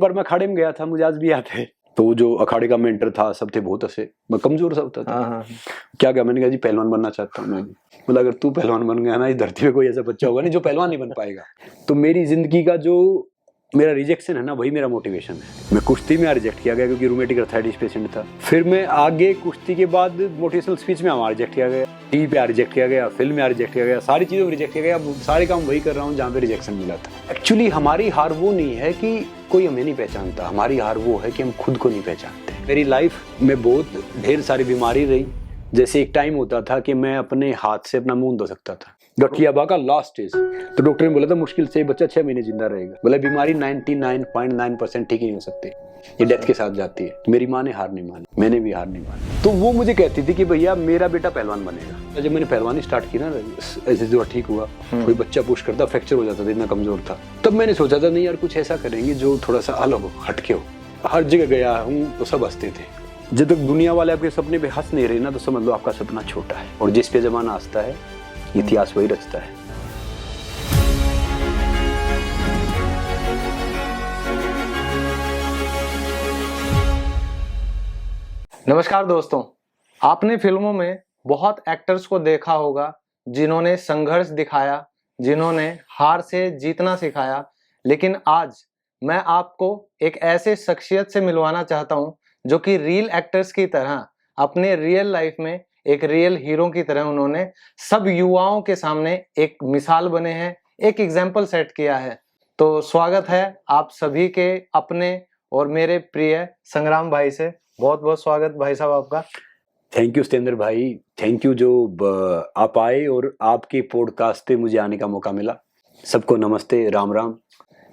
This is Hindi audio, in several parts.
बार मैं अखाड़े में गया था, मुझे आज भी याद है। तो जो अखाड़े का मेंटर था, सब थे बहुत ऐसे, मैं कमजोर सा होता था। क्या क्या मैंने कहा जी पहलवान बनना चाहता हूँ मैं। बोला अगर तू पहलवान बन गया ना, इस धरती पे कोई ऐसा बच्चा होगा नहीं जो पहलवान नहीं बन पाएगा। तो मेरी जिंदगी का जो मेरा रिजेक्शन है ना, वही मेरा मोटिवेशन है। मैं कुश्ती में रिजेक्ट किया गया क्योंकि रूमेटिक अर्थराइटिस पेशेंट था। फिर मैं आगे कुश्ती के बाद मोटिवेशनल स्पीच में हमारा रिजेक्ट किया गया, टीवी पे रिजेक्ट किया गया, फिल्म में रिजेक्ट किया गया, सारी चीज़ों में रिजेक्ट किया गया। अब सारे काम वही कर रहा हूँ जहाँ पे रिजेक्शन मिला था। एक्चुअली हमारी हार वो नहीं है कि कोई हमें नहीं पहचानता, हमारी हार वो है कि हम खुद को नहीं पहचानते। मेरी लाइफ में बहुत ढेर सारी बीमारी रही। जैसे एक टाइम होता था कि मैं अपने हाथ से अपना मुंह धो सकता था, गठियाबा का लास्ट स्टेज। तो डॉक्टर ने बोला था मुश्किल से बच्चा 6 महीने जिंदा रहेगा। बोला बीमारी 99.9% ठीक ही नहीं हो सकती, ये डेथ के साथ जाती है। मेरी माँ ने हार नहीं मानी, मैंने भी हार नहीं मानी। तो वो मुझे कहती थी कि भैया मेरा बेटा पहलवान बनेगा। जब मैंने पहलवानी स्टार्ट की ना, ऐसे जो ठीक हुआ, कोई बच्चा पुश करता फ्रैक्चर हो जाता था, इतना कमजोर था। तब मैंने सोचा था नहीं यार कुछ ऐसा करेंगे जो थोड़ा सा अलग हो, हटके हो। हर जगह गया हूँ तो सब हंसते थे। जब तक दुनिया वाले आपके सपने पे हंस नहीं रहे ना, तो समझ लो आपका सपना छोटा है। और जिस पे जमाना हंसता है, इतिहास वही रचता है। नमस्कार दोस्तों, आपने फिल्मों में बहुत एक्टर्स को देखा होगा जिन्होंने संघर्ष दिखाया, जिन्होंने हार से जीतना सिखाया। लेकिन आज मैं आपको एक ऐसे शख्सियत से मिलवाना चाहता हूं जो कि रियल एक्टर्स की तरह अपने रियल लाइफ में एक रियल हीरो की तरह उन्होंने सब युवाओं के सामने एक मिसाल बने हैं, एक एग्जाम्पल सेट किया है। तो स्वागत है आप सभी के अपने और मेरे प्रिय संग्राम भाई से। बहुत बहुत स्वागत भाई साहब आपका। थैंक यू सतेंद्र भाई, थैंक यू जो आप आए और आपके पॉडकास्ट पे मुझे आने का मौका मिला। सबको नमस्ते, राम राम।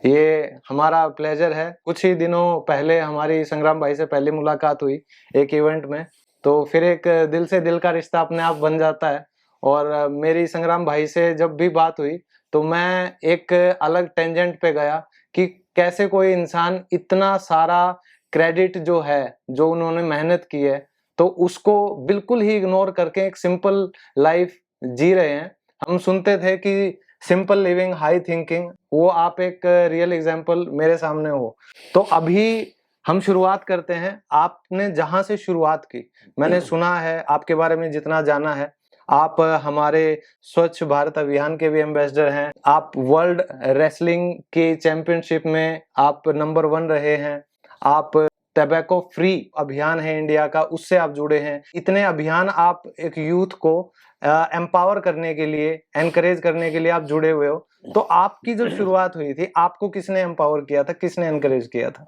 ये हमारा प्लेजर है। कुछ ही दिनों पहले हमारी संग्राम भाई से पहली मुलाकात हुई एक इवेंट में, तो फिर एक दिल से दिल का रिश्ता अपने आप बन जाता है। और मेरी संग्राम भाई से जब भी बात हुई तो मैं एक अलग टेंजेंट पे गया कि कैसे कोई इंसान इतना सारा क्रेडिट जो है, जो उन्होंने मेहनत की है, तो उसको बिल्कुल ही इग्नोर करके एक सिंपल लाइफ जी रहे हैं। हम सुनते थे कि सिंपल लिविंग हाई थिंकिंग, वो आप एक रियल एग्जांपल मेरे सामने हो। तो अभी हम शुरुआत करते हैं आपने जहां से शुरुआत की। मैंने सुना है आपके बारे में, जितना जाना है, आप हमारे स्वच्छ भारत अभियान के भी एम्बेसडर हैं। आप वर्ल्ड रेसलिंग के चैंपियनशिप में आप नंबर 1 रहे हैं। आप टबैको फ्री अभियान है इंडिया का, उससे आप जुड़े हैं। इतने अभियान आप एक यूथ को एम्पावर करने के लिए, एनकरेज करने के लिए आप जुड़े हुए हो। तो आपकी जब शुरुआत हुई थी, आपको किसने एम्पावर किया था, किसने एनकरेज किया था?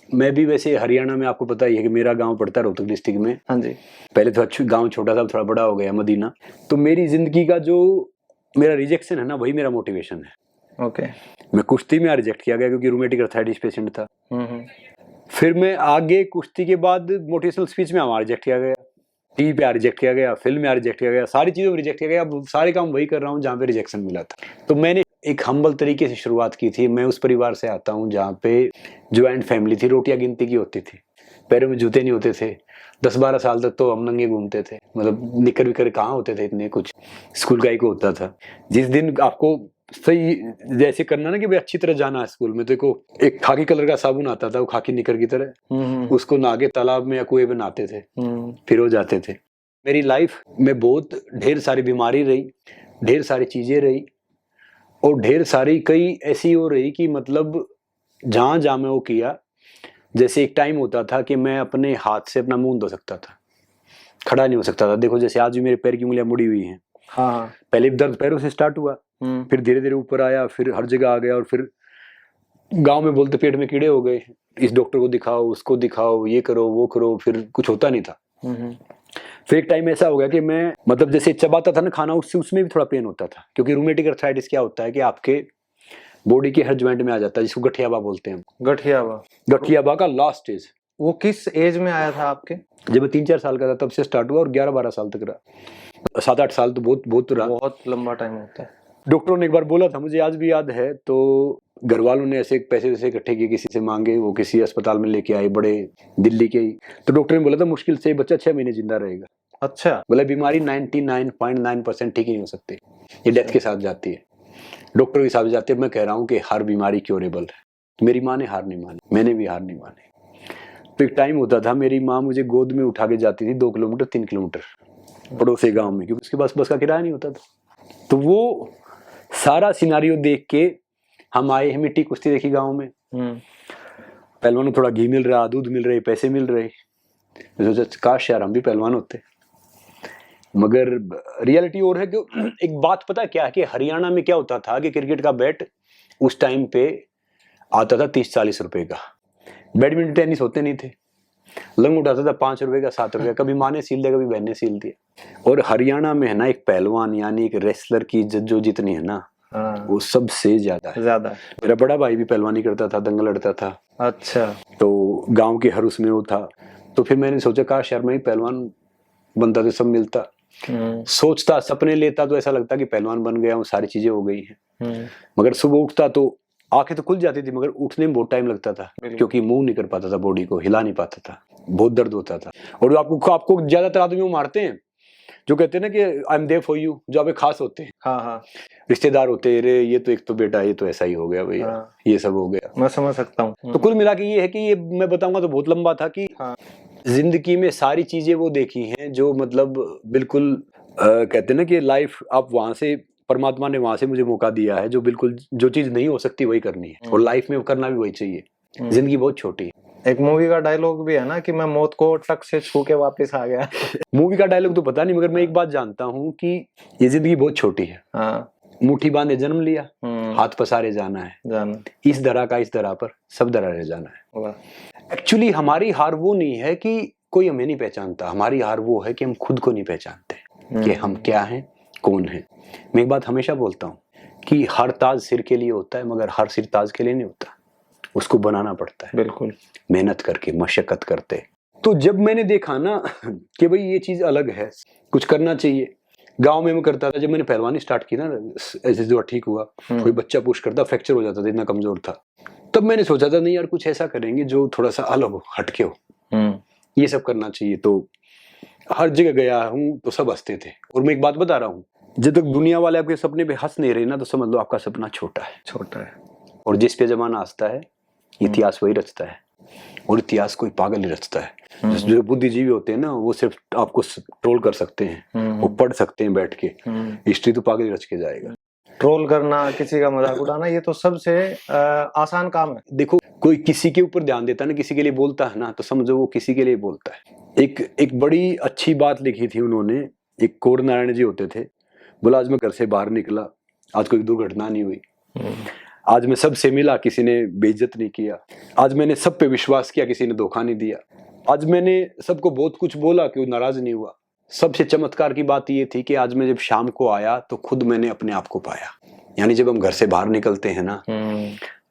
मैं भी वैसे हरियाणा में, आपको पता ही है कि मेरा गांव पड़ता है रोहतक डिस्ट्रिक्ट में। हाँ जी। पहले तो गांव छोटा था, थोड़ा बड़ा हो गया मदीना। तो मेरी जिंदगी का जो मेरा रिजेक्शन है ना, वही मेरा मोटिवेशन है। ओके। मैं कुश्ती में रिजेक्ट किया गया क्योंकि रूमेटिक अर्थराइटिस पेशेंट था। फिर मैं आगे कुश्ती के बाद मोटिवेशनल स्पीच में हमारा रिजेक्ट किया गया, टीवी पे रिजेक्ट किया गया, फिल्म में रिजेक्ट किया गया, सारी चीज़ों में रिजेक्ट किया गया। अब सारे काम वही कर रहा हूँ जहाँ पे रिजेक्शन मिला था। तो मैंने एक हम्बल तरीके से शुरुआत की थी। मैं उस परिवार से आता हूँ जहाँ पे ज्वाइंट फैमिली थी, रोटियां गिनती की होती थी, पैरों में जूते नहीं होते थे। 10-12 साल तक तो हम नंगे घूमते थे, मतलब निकर विकर कहाँ होते थे इतने, कुछ स्कूल का ही को होता था। जिस दिन आपको सही जैसे करना ना कि भाई अच्छी तरह जाना है स्कूल में, तो एक खाकी कलर का साबुन आता था, वो खाकी निकर की तरह, उसको नहा के तालाब में या कुएं में नहाते थे, फिर हो जाते थे। मेरी लाइफ में बहुत ढेर सारी बीमारी रही, ढेर सारी चीजें रही, और ढेर सारी कई ऐसी हो रही कि मतलब जहां जहां मैं वो किया। जैसे एक टाइम होता था कि मैं अपने हाथ से अपना मुंह धो सकता था, खड़ा नहीं हो सकता था। देखो जैसे आज भी मेरे पैर की उंगलियां मुड़ी हुई हैं। हाँ। पहले दर्द पैरों से स्टार्ट हुआ, फिर धीरे धीरे ऊपर आया, फिर हर जगह आ गया, और फिर गांव में बोलते पेट में कीड़े हो गए, इस डॉक्टर को दिखाओ, उसको दिखाओ, ये करो वो करो, फिर कुछ होता नहीं था। फिर एक टाइम ऐसा हो गया कि मैं मतलब जैसे चबाता था ना खाना, उससे उसमें भी थोड़ा पेन होता था, क्योंकि रूमेटिक अर्थराइटिस क्या होता है कि आपके बॉडी के हर ज्वाइंट में आ जाता है, जिसको गठियाबा बोलते हैं। गठियाबा का लास्ट स्टेज। वो किस एज में आया था आपके? जब मैं 3-4 साल का था तब से स्टार्ट हुआ, और 11-12 साल तक रहा। 7-8 साल तो बहुत रहा। बहुत लंबा टाइम होता है। डॉक्टरों ने एक बार बोला था, मुझे आज भी याद है, तो घर वालों ने ऐसे पैसे वैसे इकट्ठे किए, किसी से मांगे, वो किसी अस्पताल में लेके आए, बड़े दिल्ली के ही। तो डॉक्टर ने बोला था मुश्किल से बच्चा 6 महीने जिंदा रहेगा। अच्छा। बोला बीमारी 99.9% ठीक ही नहीं हो सकती, ये डेथ के साथ जाती है, डॉक्टर के साथ जाती है। मैं कह रहा हूँ कि हर बीमारी क्योरेबल है। मेरी माँ ने हार नहीं मानी, मैंने भी हार नहीं मानी। तो एक टाइम होता था मेरी माँ मुझे गोद में उठा के जाती थी 2 किलोमीटर 3 किलोमीटर पड़ोसी गांव में, क्योंकि उसके पास बस का किराया नहीं होता था। तो वो सारा सिनारियो देख के हम आए हैं, मिट्टी कुश्ती देखी गाँव में, पहलवानों थोड़ा घी मिल रहा, दूध मिल रहे, पैसे मिल रहे। सोचा काश यार हम भी पहलवान होते। मगर रियलिटी और है कि एक बात पता क्या है कि हरियाणा में क्या होता था कि क्रिकेट का बैट उस टाइम पे आता था 30-40 रुपए का, बैडमिंटन टेनिस होते नहीं थे, लंग उठाता था 5 रुपए का 7 रुपए का, कभी माँ ने सील दिया कभी बहन ने सील दिया। और हरियाणा में है ना एक पहलवान यानी एक रेसलर की इज्जत जो जितनी है ना वो सबसे ज्यादा है। मेरा बड़ा भाई भी पहलवानी करता था, दंगल लड़ता था। अच्छा। तो गांव के हर उसमें वो था। तो फिर मैंने सोचा काश यार मैं ही पहलवान बनता तो सब मिलता। सोचता सपने लेता तो ऐसा लगता कि पहलवान बन गया हूँ, सारी चीजें हो गई हैं। मगर सुबह उठता तो आंखें तो खुल जाती थी मगर उठने में बहुत टाइम लगता था, क्योंकि मूव नहीं कर पाता था, बॉडी को हिला नहीं पाता था, बहुत दर्द होता था। और आपको ज्यादातर आदमी वो मारते हैं जो कहते हैं ना कि I am there for you, जो आपके खास होते हैं। हाँ। रिश्तेदार होते हैं, रे ये तो एक तो बेटा ये तो ऐसा ही हो गया भैया। ये सब हो गया, मैं समझ सकता हूँ। तो कुल मिला के ये है कि ये मैं बताऊंगा तो बहुत लंबा था कि जिंदगी में सारी चीजें वो देखी हैं जो मतलब बिल्कुल कहते हैं ना कि लाइफ आप वहां से, परमात्मा ने वहां से मुझे मौका दिया है जो बिल्कुल जो चीज नहीं हो सकती वही करनी है, और लाइफ में करना भी वही चाहिए। जिंदगी बहुत छोटी है। एक मूवी का डायलॉग भी है ना कि मैं मौत को टक से छू के वापस आ गया। मूवी का डायलॉग तो पता नहीं, मगर मैं एक बात जानता हूँ कि ये जिंदगी बहुत छोटी है। मुट्ठी बांधे जन्म लिया, हाथ पसारे जाना है, इस दरा का इस दरा पर सब दरा रह जाना है। एक्चुअली हमारी हार वो नहीं है कि कोई हमें नहीं पहचानता, हमारी हार वो है कि हम खुद को नहीं पहचानते कि हम क्या हैं, कौन है। मैं एक बात हमेशा बोलता हूँ कि हर ताज सिर के लिए होता है मगर हर सिर ताज के लिए नहीं होता, उसको बनाना पड़ता है। बिल्कुल मेहनत करके, मशक्कत करते। तो जब मैंने देखा ना कि भाई ये चीज अलग है, कुछ करना चाहिए। गांव में मैं करता था, जब मैंने पहलवानी स्टार्ट की ना, ऐसे जो ठीक हुआ, कोई बच्चा पुश करता फ्रैक्चर हो जाता था, इतना कमजोर था। तब मैंने सोचा था नहीं यार कुछ ऐसा करेंगे जो थोड़ा सा अलग हो, हटके हो, ये सब करना चाहिए। तो हर जगह गया हूँ तो सब हंसते थे। और मैं एक बात बता रहा हूँ, जब तक दुनिया वाले आपके सपने पे हंस नहीं रहे ना तो समझ लो आपका सपना छोटा है। और जिस पे जमाना हंसता है इतिहास वही रचता है, और इतिहास कोई पागल ही रचता है। जो बुद्धिजीवी होते हैं ना वो सिर्फ आपको ट्रोल कर सकते हैं, वो पढ़ सकते हैं बैठ के, हिस्ट्री तो पागल ही रच के जाएगा। ट्रोल करना, किसी का मजाक उड़ाना, ये तो सबसे आसान काम है। देखो कोई किसी के ऊपर ध्यान देता है ना, किसी के लिए बोलता है ना, तो समझो वो किसी के लिए बोलता है। एक बड़ी अच्छी बात लिखी थी उन्होंने, एक कोर नारायण जी होते थे, बोला आज मैं घर से बाहर निकला, आज कोई दुर्घटना नहीं हुई, आज मैं सबसे मिला, किसी ने बेइज्जत नहीं किया, आज मैंने सब पे विश्वास किया, किसी ने धोखा नहीं दिया, आज मैंने सबको बहुत कुछ बोला, कोई नाराज नहीं हुआ। सबसे चमत्कार की बात ये थी कि आज मैं जब शाम को आया तो खुद मैंने अपने आप को पाया। यानी जब हम घर से बाहर निकलते हैं ना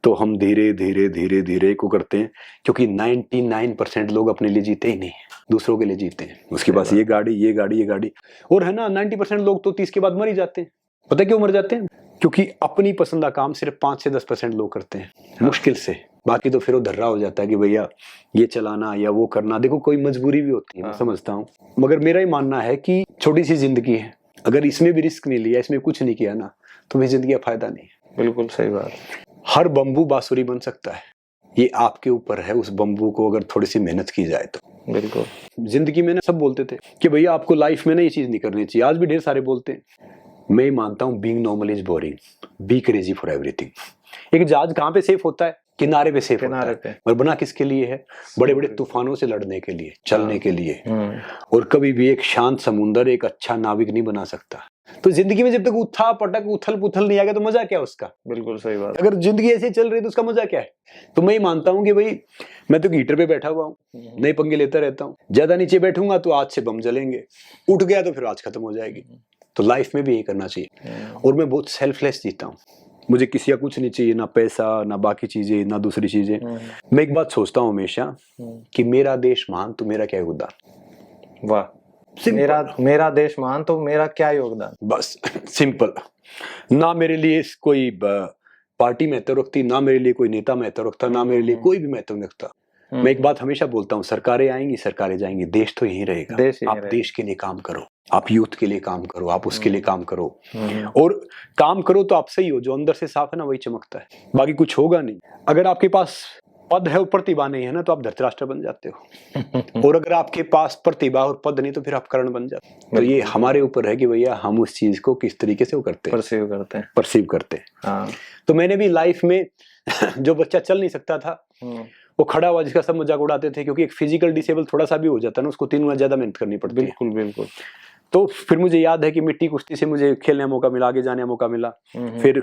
तो हम धीरे धीरे धीरे धीरे को करते हैं, क्योंकि 99% लोग अपने लिए जीते ही नहीं, दूसरों के लिए जीते हैं। उसके पास ये गाड़ी ये गाड़ी ये गाड़ी, और है ना 90% लोग तो 30 के बाद मर ही जाते हैं। पता क्यों मर जाते हैं? क्योंकि अपनी पसंद का काम सिर्फ 5 से 10% लोग करते हैं, मुश्किल से। बाकी तो फिर वो धर्रा हो जाता है कि भैया ये चलाना या वो करना। देखो कोई मजबूरी भी होती है, मैं समझता हूँ, मगर मेरा ही मानना है कि छोटी सी जिंदगी है, अगर इसमें भी रिस्क नहीं लिया, इसमें कुछ नहीं किया ना, तो मेरी जिंदगी का फायदा नहीं है। बिल्कुल सही बात। हर बम्बू बांसुरी बन सकता है, ये आपके ऊपर है उस बम्बू को अगर थोड़ी सी मेहनत की जाए तो। बिल्कुल। जिंदगी में ना सब बोलते थे कि भैया आपको लाइफ में ना ये चीज नहीं करनी चाहिए, आज भी ढेर सारे बोलते हैं। मैं मानता हूँ being normal is boring, be crazy for everything. एक जहाज कहाँ पे सेफ होता है? किनारे पे सेफ होता है। और बना किसके लिए है? बड़े बड़े तूफानों से लड़ने के लिए, चलने के लिए। और कभी भी एक शांत समुंदर एक अच्छा नाविक नहीं बना सकता। तो जिंदगी में जब तक उठा पटक उथल पुथल नहीं आ गया तो मजा क्या उसका? बिल्कुल सही बात। अगर जिंदगी ऐसे चल रही तो उसका मजा क्या है? तो मैं ही मानता हूँ कि भाई मैं तो हीटर पे बैठा हुआ हूँ, नए पंगे लेता रहता हूँ। ज्यादा नीचे बैठूंगा तो आज से बम जलेंगे, उठ गया तो फिर आज खत्म हो जाएगी। तो लाइफ में भी यही करना चाहिए। और मैं बहुत सेल्फलेस जीता हूँ, मुझे किसी का कुछ नहीं चाहिए, ना पैसा ना बाकी चीजें ना दूसरी चीजें। मैं एक बात सोचता हूँ हमेशा कि मेरा देश महान तो मेरा क्या योगदान। वाह, मेरा देश महान तो मेरा क्या योगदान। बस सिंपल। ना मेरे लिए कोई पार्टी महत्व रखती, ना मेरे लिए कोई नेता महत्व रखता, ना मेरे लिए कोई भी महत्व नहीं रखता। मैं एक बात हमेशा बोलता हूँ, सरकारें आएंगी सरकारें जाएंगी, देश तो यही रहेगा। आप देश के लिए काम करो, आप यूथ के लिए काम करो, आप उसके लिए काम करो, और काम करो तो आप सही हो, जो अंदर से साफ है ना वही चमकता है, बाकी कुछ होगा नहीं। अगर आपके पास पद है और प्रतिभा नहीं है ना तो आप धृतराष्ट्र बन जाते हो, और अगर आपके पास प्रतिभा और पद नहीं तो फिर आप कर्ण बन जाते हो। तो ये हमारे ऊपर है कि भैया हम उस चीज को किस तरीके से वो करते हैं, परसीव करते हैं। तो मैंने भी लाइफ में जो बच्चा चल नहीं सकता था वो खड़ा हुआ, जिसका सब मजाक उड़ाते थे, क्योंकि एक फिजिकल डिसेबल थोड़ा सा भी हो जाता है ना, उसको 3 गुना ज्यादा मेहनत करनी पड़ती है। बिल्कुल बिल्कुल। तो फिर मुझे याद है कि मिट्टी कुश्ती से मुझे खेलने का मौका मिला, आगे जाने का मौका मिला, फिर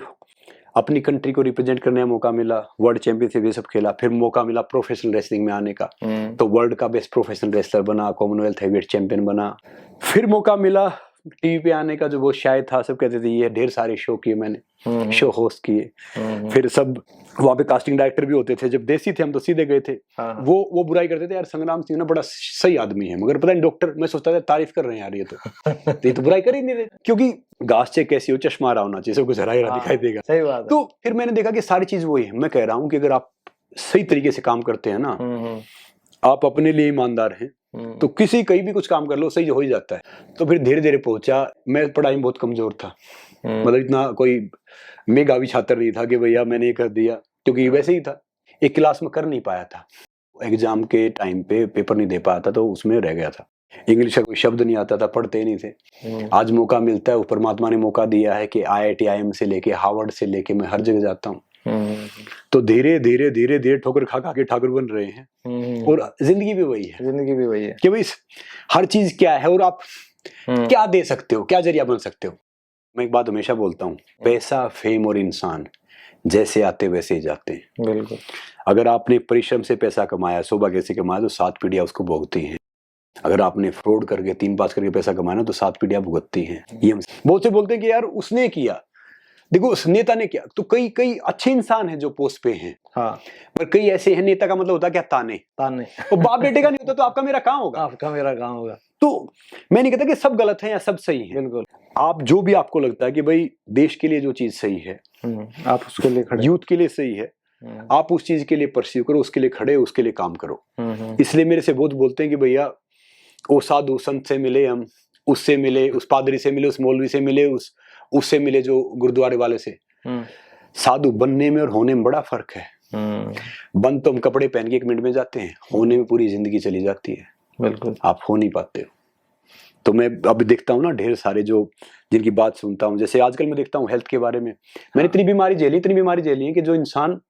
अपनी कंट्री को रिप्रेजेंट करने का मौका मिला, वर्ल्ड चैंपियनशिप ये सब खेला, फिर मौका मिला प्रोफेशनल रेसलिंग में आने का, तो वर्ल्ड का बेस्ट प्रोफेशनल रेसलर बना, कॉमनवेल्थ हेवीवेट चैंपियन बना। फिर मौका मिला टीवी पे आने का, जो वो शायद था, सब कहते थे ये, ढेर सारे शो किए मैंने, शो होस्ट किए। फिर सब वहाँ पे कास्टिंग डायरेक्टर भी होते थे, जब देसी थे हम तो सीधे गए थे। वो बुराई करते थे, यार संग्राम सिंह ना बड़ा सही आदमी है, मगर पता नहीं डॉक्टर, मैं सोचता था तारीफ कर रहे हैं यार ये तो बुराई कर ही नहीं रहे, क्योंकि घास से कैसी हो, चश्मा रहा होना चाहिए, सब कुछ हरा हरा दिखाई देगा। सही बात है। तो फिर मैंने देखा कि सारी चीज वही है। मैं कह रहा हूँ कि अगर आप सही तरीके से काम करते हैं ना, आप अपने लिए ईमानदार हैं, तो किसी कहीं भी कुछ काम कर लो सही हो ही जाता है। तो फिर धीरे धीरे पहुंचा। मैं पढ़ाई में बहुत कमजोर था, मतलब इतना कोई मेधावी छात्र नहीं था कि भैया मैंने ये कर दिया, क्योंकि वैसे ही था, एक क्लास में कर नहीं पाया था, एग्जाम के टाइम पे पेपर नहीं दे पाया था, तो उसमें रह गया था। इंग्लिश का कोई शब्द नहीं आता था, पढ़ते ही नहीं थे। आज मौका मिलता है, परमात्मा ने मौका दिया है कि IIT IIM से लेके हार्वर्ड से लेके मैं हर जगह जाता हूँ। तो धीरे धीरे धीरे धीरे ठोकर खा खा के ठाकुर बन रहे हैं, और जिंदगी भी वही है कि भाई हर चीज क्या है और आप क्या दे सकते हो, क्या जरिया बन सकते हो। मैं एक बात हमेशा बोलता हूँ, पैसा, फेम और इंसान जैसे आते वैसे ही जाते हैं। बिल्कुल। अगर आपने परिश्रम से पैसा कमाया, सौभाग्य से कमाया, तो 7 पीढ़ियां उसको भोगती हैं। अगर आपने फ्रॉड करके 3 पास करके पैसा कमाया ना तो 7 पीढ़ियां भुगतती हैं। ये बहुत से बोलते हैं कि यार उसने किया, देखो उस नेता ने किया, तो कई कई अच्छे इंसान हैं जो पोस्ट पे हैं, हाँ, पर कई ऐसे हैं, नेता का मतलब होता है क्या, ताने। और बाप बेटे का नहीं होता, तो आपका मेरा कहाँ होगा, आपका मेरा कहाँ होगा। तो मैं नहीं कहता कि सब गलत है या सब सही है। बिल्कुल। आप जो भी आपको लगता है कि भाई देश के लिए जो चीज सही है, आप उसके लिए खड़े, यूथ के लिए सही है, आप उस चीज के लिए परस्यू करो, उसके लिए खड़े, उसके लिए काम करो। इसलिए मेरे से बहुत बोलते हैं कि भैया वो साधु संत से मिले, हम उससे मिले, उस पादरी से मिले, उस मौलवी से मिले, उससे मिले जो गुरुद्वारे वाले से। साधु बनने में और होने में बड़ा फर्क है। बन तो हम कपड़े पहन के 1 मिनट में जाते हैं, होने में पूरी जिंदगी चली जाती है। बिल्कुल। आप हो नहीं पाते हो। तो मैं अभी देखता हूँ ना ढेर सारे जो जिनकी बात सुनता हूँ, जैसे आजकल मैं देखता हूँ हेल्थ के बारे में, मैंने इतनी बीमारी झेली है कि जो इंसान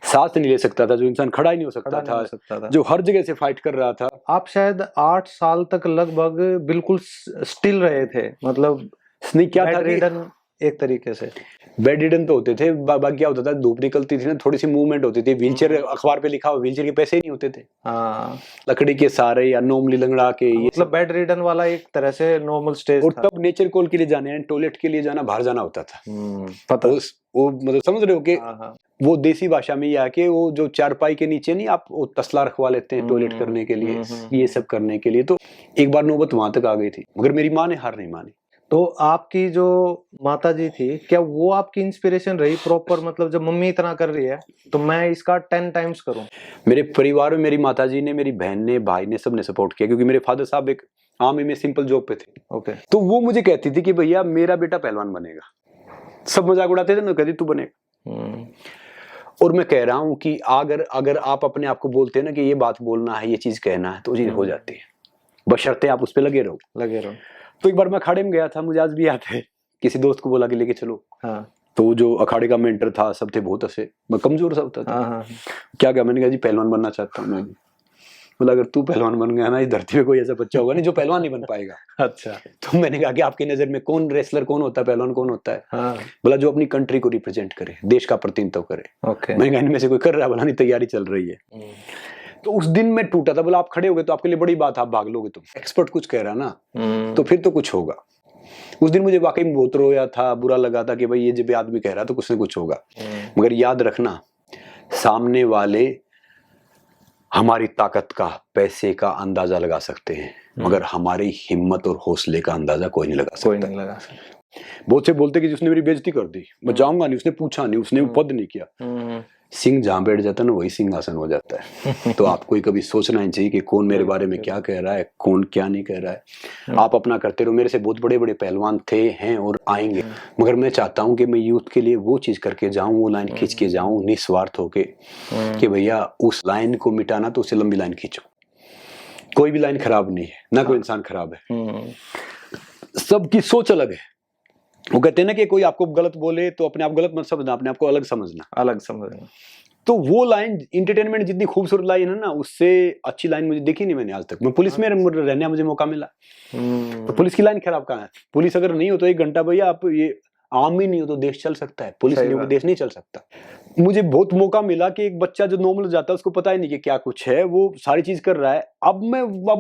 सांस नहीं ले सकता था, जो इंसान खड़ा ही नहीं हो सकता था, जो हर जगह से फाइट कर रहा था। आप शायद 8 साल तक लगभग बिल्कुल स्टिल रहे थे, मतलब नहीं क्या था, एक तरीके से बेड रिडन तो होते थे, बाकी क्या होता था, धूप निकलती थी ना, थोड़ी सी मूवमेंट होती थी, व्हीलचेयर अखबार पे लिखा हो, व्हीलचेयर के पैसे ही नहीं होते थे। हाँ, लकड़ी के सहारे या नॉर्मली लंगड़ा के, ये मतलब बेड रिडन वाला एक तरह से नॉर्मल स्टेज और था। तब नेचर कॉल के लिए जाने, टॉयलेट के लिए जाना, बाहर जाना होता था। पता वो मतलब समझ रहे हो कि वो देसी भाषा में ये आके वो जो चारपाई के नीचे नहीं आप वो तसला रखवा लेते हैं टॉयलेट करने के लिए, ये सब करने के लिए। तो एक बार नौबत वहां तक आ गई थी, मगर मेरी माँ ने हार नहीं मानी। तो आपकी जो माताजी थी, क्या वो आपकी इंस्पिरेशन रही प्रॉपर, मतलब जब मम्मी इतना कर रही है तो मैं इसका 10 टाइम्स करूं? मेरे परिवार में मेरी माताजी ने, मेरी बहन ने, भाई ने, सबने सपोर्ट किया, क्योंकि मेरे फादर साहब एक आर्मी में सिंपल जॉब पे थे। ओके। तो वो मुझे कहती थी कि भैया मेरा बेटा पहलवान बनेगा। सब मजाक उड़ाते थे ना, कहती तू बनेगा। और मैं कह रहा हूं कि अगर आप अपने आप को बोलते हैं ना कि ये बात बोलना है, ये चीज कहना है, तो वो चीज हो जाती है, बशर्ते आप उस पर लगे रहो। तो एक बार मैं अखाड़े में गया था, मुझे आज भी याद है, किसी दोस्त को बोला कि लेके चलो। हाँ। तो जो अखाड़े का मेंटर था, सब थे बहुत ऐसे, मैं कमजोर सा होता था। हाँ। क्या मैंने कहा जी पहलवान बनना चाहता हूँ मैं। बोला अगर तू पहलवान बन गया ना, इस धरती पे कोई ऐसा बच्चा होगा नहीं जो पहलवान नहीं बन पाएगा। अच्छा। तो मैंने कहा कि आपकी नजर में कौन रेसलर कौन होता है, पहलवान कौन होता है? हाँ। बोला जो अपनी कंट्री को रिप्रेजेंट करे, देश का प्रतिनिधित्व करे। मैंने कहा इनमें से कोई कर रहा है, बोला नहीं तैयारी चल रही है। तो उस दिन मैं टूटा था। बोला आप खड़े हो गए तो आपके लिए बड़ी बात, आप भाग लोगे, तो एक्सपर्ट कुछ कह रहा ना, तो फिर तो कुछ होगा। उस दिन मुझे वाकई में बहुत रोया था, बुरा लगा था कि भाई ये जब आदमी कह रहा तो कुछ ना कुछ होगा। मगर याद रखना, सामने वाले हमारी ताकत का, पैसे का अंदाजा लगा सकते हैं, मगर हमारी हिम्मत और हौसले का अंदाजा कोई नहीं लगा सकता। बहुत से बोलते कि जिसने मेरी बेइज्जती कर दी, मैं जाऊंगा नहीं, उसने पूछा नहीं, उसने पद नहीं किया। सिंह जहाँ बैठ जाता है ना वही सिंहासन हो जाता है। तो आपको ही कभी सोचना ही चाहिए कि कौन मेरे बारे में क्या कह रहा है, कौन क्या नहीं कह रहा है। आप अपना करते रहो। मेरे से बहुत बड़े बड़े पहलवान थे, हैं और आएंगे, मगर मैं चाहता हूँ कि मैं यूथ के लिए वो चीज करके जाऊं, वो लाइन खींच के जाऊं निस्वार्थ होके कि भैया उस लाइन को मिटाना तो उससे लंबी लाइन खींचो। कोई भी लाइन खराब नहीं है, ना कोई इंसान खराब है, सबकी सोच अलग है। वो कहते हैं ना कि कोई आपको गलत बोले तो अपने आप गलत मत समझना, अपने आप को अलग समझना। तो वो लाइन एंटरटेनमेंट जितनी खूबसूरत लाइन है ना, उससे अच्छी लाइन मुझे देखी नहीं मैंने आज तक। मैं पुलिस में रहने का मुझे मौका मिला, तो पुलिस की लाइन खराब कहाँ है? पुलिस अगर नहीं हो तो 1 घंटा भैया आप ये आम ही नहीं हो तो देश चल सकता है, पुलिस नहीं हो तो देश नहीं चल सकता। मुझे बहुत मौका मिला कि एक बच्चा जो नॉर्मल जाता है उसको पता ही नहीं कि क्या कुछ है, वो सारी चीज कर रहा है। अब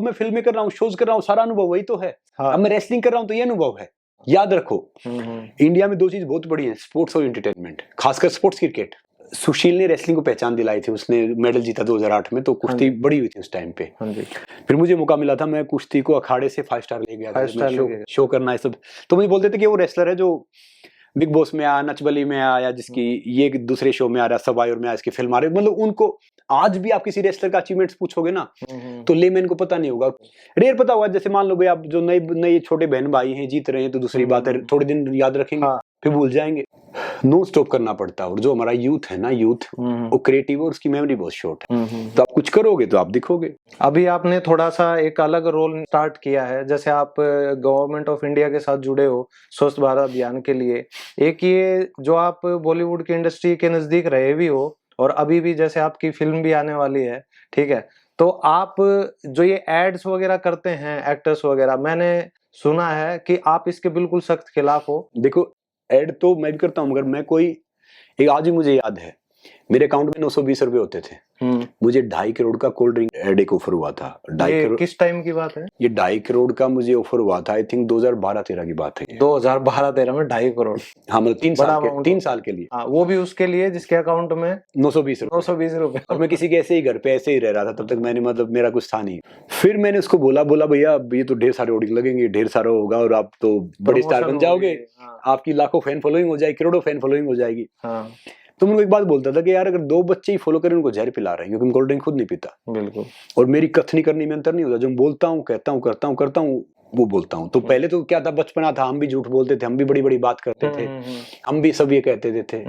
मैं फिल्में कर रहा हूँ, शोज कर रहा हूँ, सारा अनुभव वही तो है। अब मैं रेसलिंग कर रहा हूँ तो ये अनुभव है। याद रखो, इंडिया में 2 चीज बहुत बड़ी है, स्पोर्ट्स और एंटरटेनमेंट, खासकर स्पोर्ट्स क्रिकेट। सुशील ने रेसलिंग को पहचान दिलाई थी, उसने मेडल जीता 2008 में, तो कुश्ती बड़ी हुई थी उस टाइम पे। फिर मुझे मौका मिला था, मैं कुश्ती को अखाड़े से 5 स्टार ले गया था, शो करना है सब। तो मुझे बोलते थे कि वो रेसलर है जो बिग बॉस में आया, नच बली में आया, जिसकी ये दूसरे शो में आ रहा, सवायर में आया, इसकी फिल्म आ रही। मतलब उनको आज भी आप किसी रेसलर का अचीवमेंट्स पूछोगे ना तो लेमैन को पता नहीं होगा, रेयर पता होगा। जैसे मान लो भाई आप जो नए छोटे बहन भाई हैं जीत रहे हैं तो दूसरी बात है, थोड़े दिन याद रखेंगे, फिर भूल जाएंगे। नो स्टॉप करना पड़ता है। और जो हमारा यूथ है ना, यूथ वो क्रिएटिव और उसकी मेमोरी बहुत शॉर्ट है। तो आप कुछ करोगे तो आप दिखोगे। अभी आपने थोड़ा सा एक अलग रोल स्टार्ट किया है, जैसे आप गवर्नमेंट ऑफ इंडिया के साथ जुड़े हो स्वच्छ भारत अभियान के लिए। एक ये जो आप बॉलीवुड की इंडस्ट्री के नजदीक रहे भी हो और अभी भी जैसे आपकी फिल्म भी आने वाली है, ठीक है, तो आप जो ये एड्स वगैरह करते हैं एक्टर्स वगैरह, मैंने सुना है कि आप इसके बिल्कुल सख्त खिलाफ हो। देखो एड तो मैं भी करता हूँ, मगर मैं कोई एक आज भी मुझे याद है मेरे अकाउंट में 920 रुपए होते थे, मुझे 2.5 करोड़ का कोल्ड ड्रिंक एड एक ऑफर हुआ था। 2.5 करोड़ किस टाइम की बात है? ये 2.5 करोड़ का मुझे ऑफर हुआ था, आई थिंक 2012-13 की बात है। 2012-13 में 2.5 करोड़? हाँ, मतलब 3 साल के लिए। हाँ, वो भी उसके लिए जिसके अकाउंट में 920 रुपए। और मैं किसी के ऐसे ही घर पे ऐसे ही रह रहा था तब तक, मैंने मतलब मेरा कुछ था नहीं। फिर मैंने उसको बोला भैया अब ये तो ढेर सारे ऑडिट लगेंगे, ढेर सारा होगा और आप तो बड़े स्टार बन जाओगे, आपकी लाखों फैन फॉलोइंग हो जाएगी, करोड़ों फैन फॉलोइंग हो जाएगी। तो मैं उनको एक बात बोलता था कि यार अगर 2 बच्चे ही फॉलो करें उनको जहर पिला रहे हैं, क्योंकि मैं कोल्ड ड्रिंक खुद नहीं पीता। बिल्कुल। और मेरी कथनी करनी में अंतर नहीं होता, जो मैं बोलता हूँ, कहता हूँ, करता हूँ वो बोलता हूँ। तो पहले तो क्या था, बचपना था, हम भी झूठ बोलते थे, हम भी बड़ी बड़ी बात करते थे, हम भी सब ये कहते थे।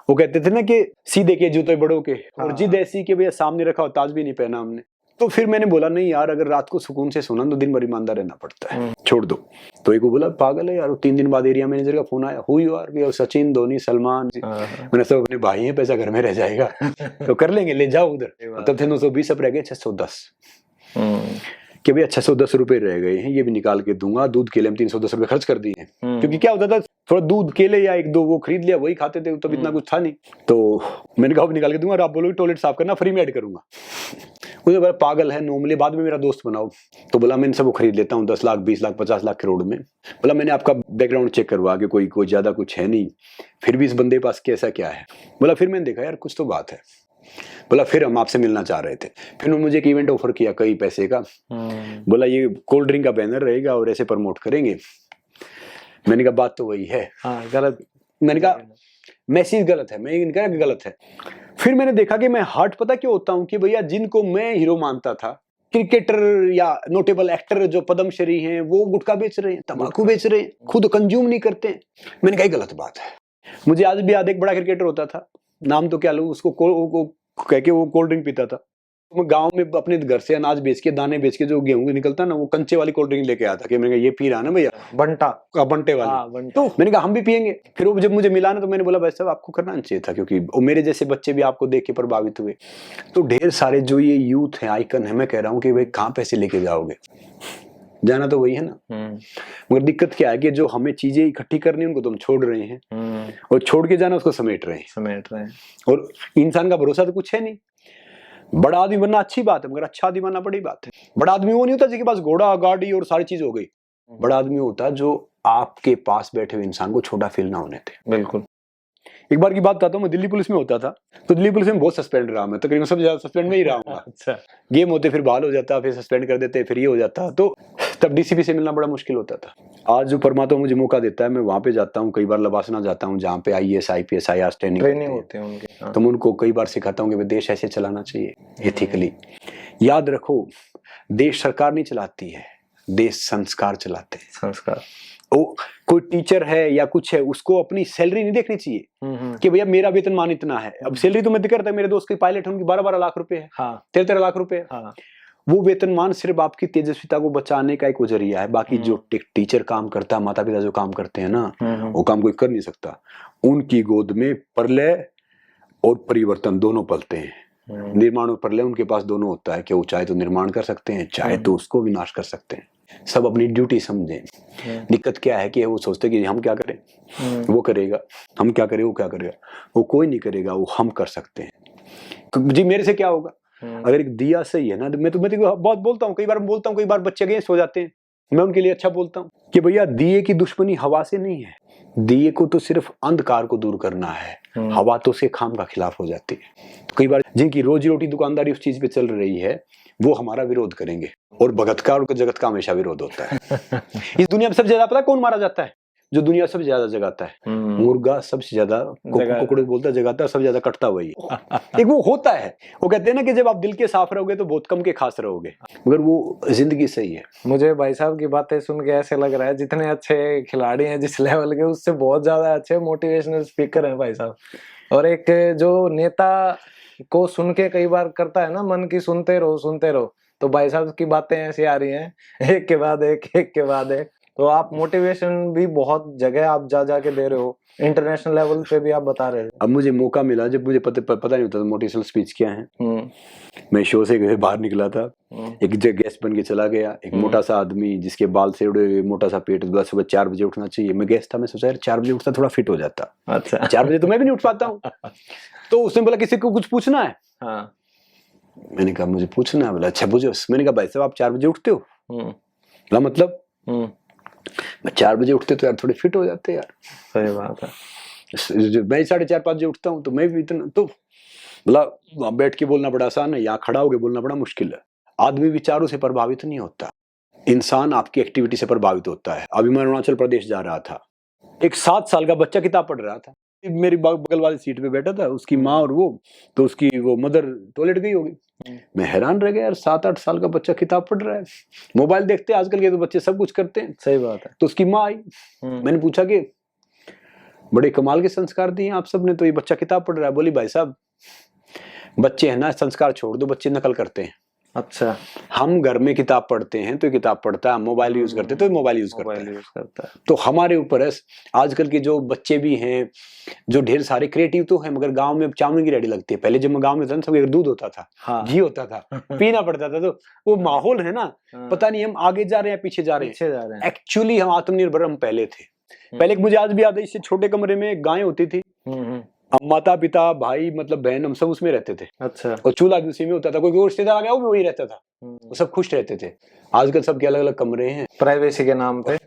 वो कहते थे ना कि सीधे के जूते बड़ों के, और जिद ऐसी कि भैया सामने रखा हो ताज भी नहीं पहना हमने। तो फिर मैंने बोला नहीं यार, अगर रात को सुकून से सोना तो दिन भर ईमानदार रहना पड़ता है, छोड़ दो। तो एक वो बोला पागल है यार। 3 दिन बाद एरिया मैनेजर का फोन आया, हु यू आर? कि सचिन, धोनी, सलमान। मैंने सब अपने भाई हैं, पैसा घर में रह जाएगा तो कर लेंगे, ले जाओ उधर। तब थे 920, अब रह गए 610 कि भैया 610 रुपए रह गए हैं, ये भी निकाल के दूंगा। दूध केले हम 310 रुपए खर्च कर दिए हैं, क्योंकि क्या होता था थोड़ा दूध केले या 1-2 वो खरीद लिया, वही खाते थे, तब इतना कुछ था नहीं। तो मैंने कहा निकाल के दूंगा और आप बोलोगे टॉयलेट साफ करना फ्री में ऐड करूंगा। मुझे बोला पागल है, नॉर्मली बाद में मेरा दोस्त बनाओ। तो बोला मैं इन सबको खरीद लेता हूँ 10 लाख, 20 लाख, 50 लाख, करोड़ में। बोला मैंने आपका बैकग्राउंड चेक करवा के कोई ज्यादा कुछ है नहीं, फिर भी इस बंदे के पास कैसा क्या है। बोला फिर मैंने देखा यार कुछ तो बात है। बोला फिर हम आपसे मिलना चाह रहे थे। फिर उन्होंने मुझे एक इवेंट ऑफर किया कई पैसे का। बोला ये कोल्ड ड्रिंक का बैनर रहेगा और ऐसे प्रमोट करेंगे। मैंने कहा बात तो वही है, गलत। मैंने कहा मैसेज गलत है, मैं ये नहीं कह रहा कि गलत है। फिर मैंने देखा कि मैं हर्ट पता क्यों होता हूँ कि भैया जिनको मैं हीरो मानता था, क्रिकेटर या नोटेबल एक्टर जो पद्मश्री हैं, वो गुटखा बेच रहे हैं, तंबाकू बेच रहे हैं, खुद कंज्यूम नहीं करते हैं। मैंने कहा गलत बात है। मुझे आज भी याद, एक बड़ा क्रिकेटर होता था, नाम तो क्या लूं, उसको कह के वो कोल्ड ड्रिंक पीता था। मैं गांव में अपने घर से अनाज बेच के, दाने बेच के जो गेहूं निकलता ना, वो कंचे वाली कोल्ड ड्रिंक लेके आता कि मैंने कहा ये पी रहा ना भैया, बंटे वाली। तो मैंने कहा हम भी पियेंगे। फिर वो जब मुझे मिला ना तो मैंने बोला भाई साहब आपको करना चाहिए था, क्योंकि मेरे जैसे बच्चे भी आपको देख के प्रभावित हुए। तो ढेर सारे जो ये यूथ है, आइकन है, मैं कह रहा हूँ कि भाई कहाँ पैसे लेके जाओगे, जाना तो वही है ना। मगर दिक्कत क्या है कि जो हमें चीजें इकट्ठी करनी है उनको तो हम छोड़ रहे हैं, और छोड़ के जाना उसको समेट रहे हैं। और इंसान का भरोसा तो कुछ है नहीं। बड़ा आदमी बनना अच्छी बात है, मगर अच्छा आदमी बनना बड़ी बात है। बड़ा आदमी वो नहीं होता जिसके पास घोड़ा, गाड़ी और सारी चीज हो गई। बड़ा आदमी होता है जो आपके पास बैठे हुए इंसान को छोटा फील ना होने दे। बिल्कुल। एक बार की बात बताता हूँ, मैं दिल्ली पुलिस में होता था, तो दिल्ली पुलिस में बहुत सस्पेंड रहा मैं, तकरीबन सबसे ज्यादा सस्पेंड में ही रहा हूँ। अच्छा। गेम होते फिर बहाल हो जाता, फिर सस्पेंड कर देते, फिर ये हो जाता। तो तब डीसीपी से मिलना बड़ा मुश्किल होता था। आज जो परमात्मा मुझे मौका देता है, मैं वहां पे जाता हूँ, कई बार लबासना जाता हूँ जहाँ पे आईएएस आईपीएस आईआरएस ट्रेनिंग होती है उनकी। हाँ। तो मैं उनको कई बार सिखाता हूँ कि देश ऐसे चलाना चाहिए एथिकली। याद रखो, देश सरकार नहीं चलाती है, देश संस्कार चलाते हैं। संस्कार। ओ, कोई टीचर है या कुछ है, उसको अपनी सैलरी नहीं देखनी चाहिए कि भैया मेरा वेतनमान इतना है। अब सैलरी तो मैं करता है, मेरे दोस्त के पायलट है, उनकी 12-12 लाख रुपए है, 13-13 लाख रुपए है। हाँ। वो वेतनमान सिर्फ आपकी तेजस्विता को बचाने का एक जरिया है। बाकी जो टीचर काम करता है, माता पिता जो काम करते हैं ना, वो काम कोई कर नहीं सकता। उनकी गोद में प्रलय और परिवर्तन दोनों पलते हैं। निर्माण और प्रलय उनके पास दोनों होता है कि वो चाहे तो निर्माण कर सकते हैं, चाहे तो उसको विनाश कर सकते हैं। सब अपनी ड्यूटी समझें। दिक्कत क्या है कि वो सोचते कि हम क्या करें, वो करेगा, हम क्या करें, वो क्या करेगा। वो कोई नहीं करेगा, वो हम कर सकते हैं। जी मेरे से क्या होगा अगर एक दिया सही है ना। मैं तो बहुत बोलता हूँ, कई बार बोलता हूँ, कई बार बच्चे गए सो जाते हैं, मैं उनके लिए अच्छा बोलता हूँ कि भैया दिए की दुश्मनी हवा से नहीं है, दिए को तो सिर्फ अंधकार को दूर करना है, हवा तो उसके खाम का खिलाफ हो जाती है। तो कई बार जिनकी रोजी रोटी दुकानदारी उस चीज पे चल रही है, वो हमारा विरोध करेंगे, और भगत का और जगत का हमेशा विरोध होता है। इस दुनिया में सबसे ज्यादा पता कौन मारा जाता है? जो दुनिया सबसे ज्यादा जगाता है। मुर्गा सबसे ज्यादा कुकड़े बोलता जगाता है, सबसे ज्यादा कटता वही एक वो होता है। वो कहते हैं ना कि जब आप दिल के साफ रहोगे तो बहुत कम के खास रहोगे, मगर वो जिंदगी सही है। मुझे भाई साहब की बातें सुन के ऐसे लग रहा है जितने अच्छे खिलाड़ी हैं जिस लेवल के, उससे बहुत ज्यादा अच्छे मोटिवेशनल स्पीकर हैं भाई साहब। और एक जो नेता को सुन के कई बार करता है ना मन की सुनते रहो, तो भाई साहब की बातें ऐसी आ रही हैं एक के बाद एक। तो आप मोटिवेशन भी बहुत जगह आप जा के दे रहे हो, इंटरनेशनल लेवल पे भी आप बता रहे हो। अब मुझे मौका मिला, जब मुझे पता नहीं होता था मोटिवेशनल स्पीच क्या है। मैं शो से बाहर निकला था, एक जगह गेस्ट बन के चला गया, एक मोटा सा आदमी जिसके बाल से उड़े हुए, मोटा सा पेट, सुबह 4 बजे उठना चाहिए। मैं गेस्ट था, मैं सोचा यार 4 बजे उठता थोड़ा फिट हो जाता। अच्छा। 4 बजे तो मैं भी नहीं उठ पाता हूँ। तो उसने बोला किसी को कुछ पूछना है? हाँ। मैंने कहा मुझे पूछना है। बोला अच्छा पूछो। मैंने कहा भाई साहब आप 4 बजे उठते हो? बोला मतलब? मैं 4 बजे उठते तो यार थोड़े फिट हो जाते यार। सही बात है। मैं 4:30-5 बजे उठता हूँ, तो मैं भी इतना, तो बोला वहां बैठ के बोलना बड़ा आसान है, यहाँ खड़ा होके बोलना बड़ा मुश्किल है। आदमी विचारों से प्रभावित नहीं होता, इंसान आपकी एक्टिविटी से प्रभावित होता है। अभी मैं अरुणाचल प्रदेश जा रहा था, एक 7 साल का बच्चा किताब पढ़ रहा था, मेरी बगल वाली सीट पे बैठा था, उसकी माँ और वो, तो उसकी वो मदर टॉयलेट गई होगी। मैं हैरान रह गया यार, 7-8 साल का बच्चा किताब पढ़ रहा है। मोबाइल देखते हैं आजकल के तो बच्चे, सब कुछ करते हैं। सही बात है। तो उसकी माँ आई, मैंने पूछा कि बड़े कमाल के संस्कार दिए आप सबने, तो ये बच्चा किताब पढ़ रहा है। बोली भाई साहब बच्चे हैं ना, संस्कार छोड़ दो, बच्चे नकल करते हैं। अच्छा। हम घर में किताब पढ़ते हैं तो किताब पढ़ता है, हम मोबाइल यूज करते हैं तो मोबाइल यूज करता है। तो हमारे ऊपर है। आजकल के जो बच्चे भी हैं, जो ढेर सारे क्रिएटिव तो हैं, मगर गांव में चावल की रेडी लगती है। पहले जब मैं गांव में था ना, सब दूध होता था, हाँ। घी होता था, पीना पड़ता था। तो वो माहौल है ना, पता नहीं हम आगे जा रहे हैं पीछे जा रहे हैं। एक्चुअली हम आत्मनिर्भर हम पहले थे। पहले मुझे आज भी याद है, इससे छोटे कमरे में गायें होती थी, हम माता पिता भाई मतलब बहन हम सब उसमें रहते थे। अच्छा। और चूल्हा भी उसी में होता था, कोई रिश्तेदार आ गया वो भी वही रहता था, वो सब खुश रहते थे। आजकल सबके अलग अलग कमरे हैं, प्राइवेसी के नाम पे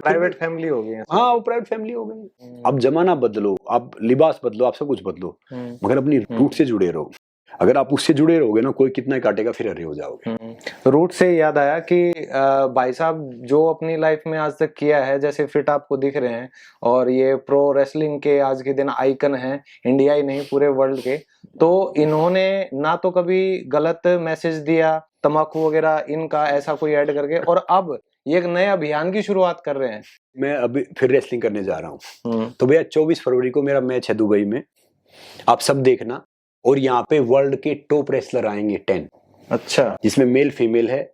प्राइवेट फैमिली हो गई है। हाँ वो प्राइवेट फैमिली हो गई। अब जमाना बदलो, आप लिबास बदलो, आप सब कुछ बदलो, मगर अपनी रूट से जुड़े रहो। अगर आप उससे जुड़े रहोगे ना, कोई कितना काटेगा फिर हरे हो जाओगे। रूट से याद आया कि भाई साहब जो अपनी लाइफ में आज तक किया है, जैसे फिट आपको दिख रहे हैं और ये प्रो रेसलिंग के आज के दिन आइकन हैं, इंडिया ही नहीं पूरे वर्ल्ड के। तो इन्होंने ना तो कभी गलत मैसेज दिया तंबाकू वगैरह इनका ऐसा कोई ऐड करके, और अब ये एक नए अभियान की शुरुआत कर रहे हैं। मैं अभी फिर रेसलिंग करने जा रहा हूँ, तो भैया 24 फरवरी को मेरा मैच है दुबई में, आप सब देखना। और यहाँ पे वर्ल्ड के टॉप रेसलर आएंगे 10। अच्छा। जिसमें मेल फीमेल है,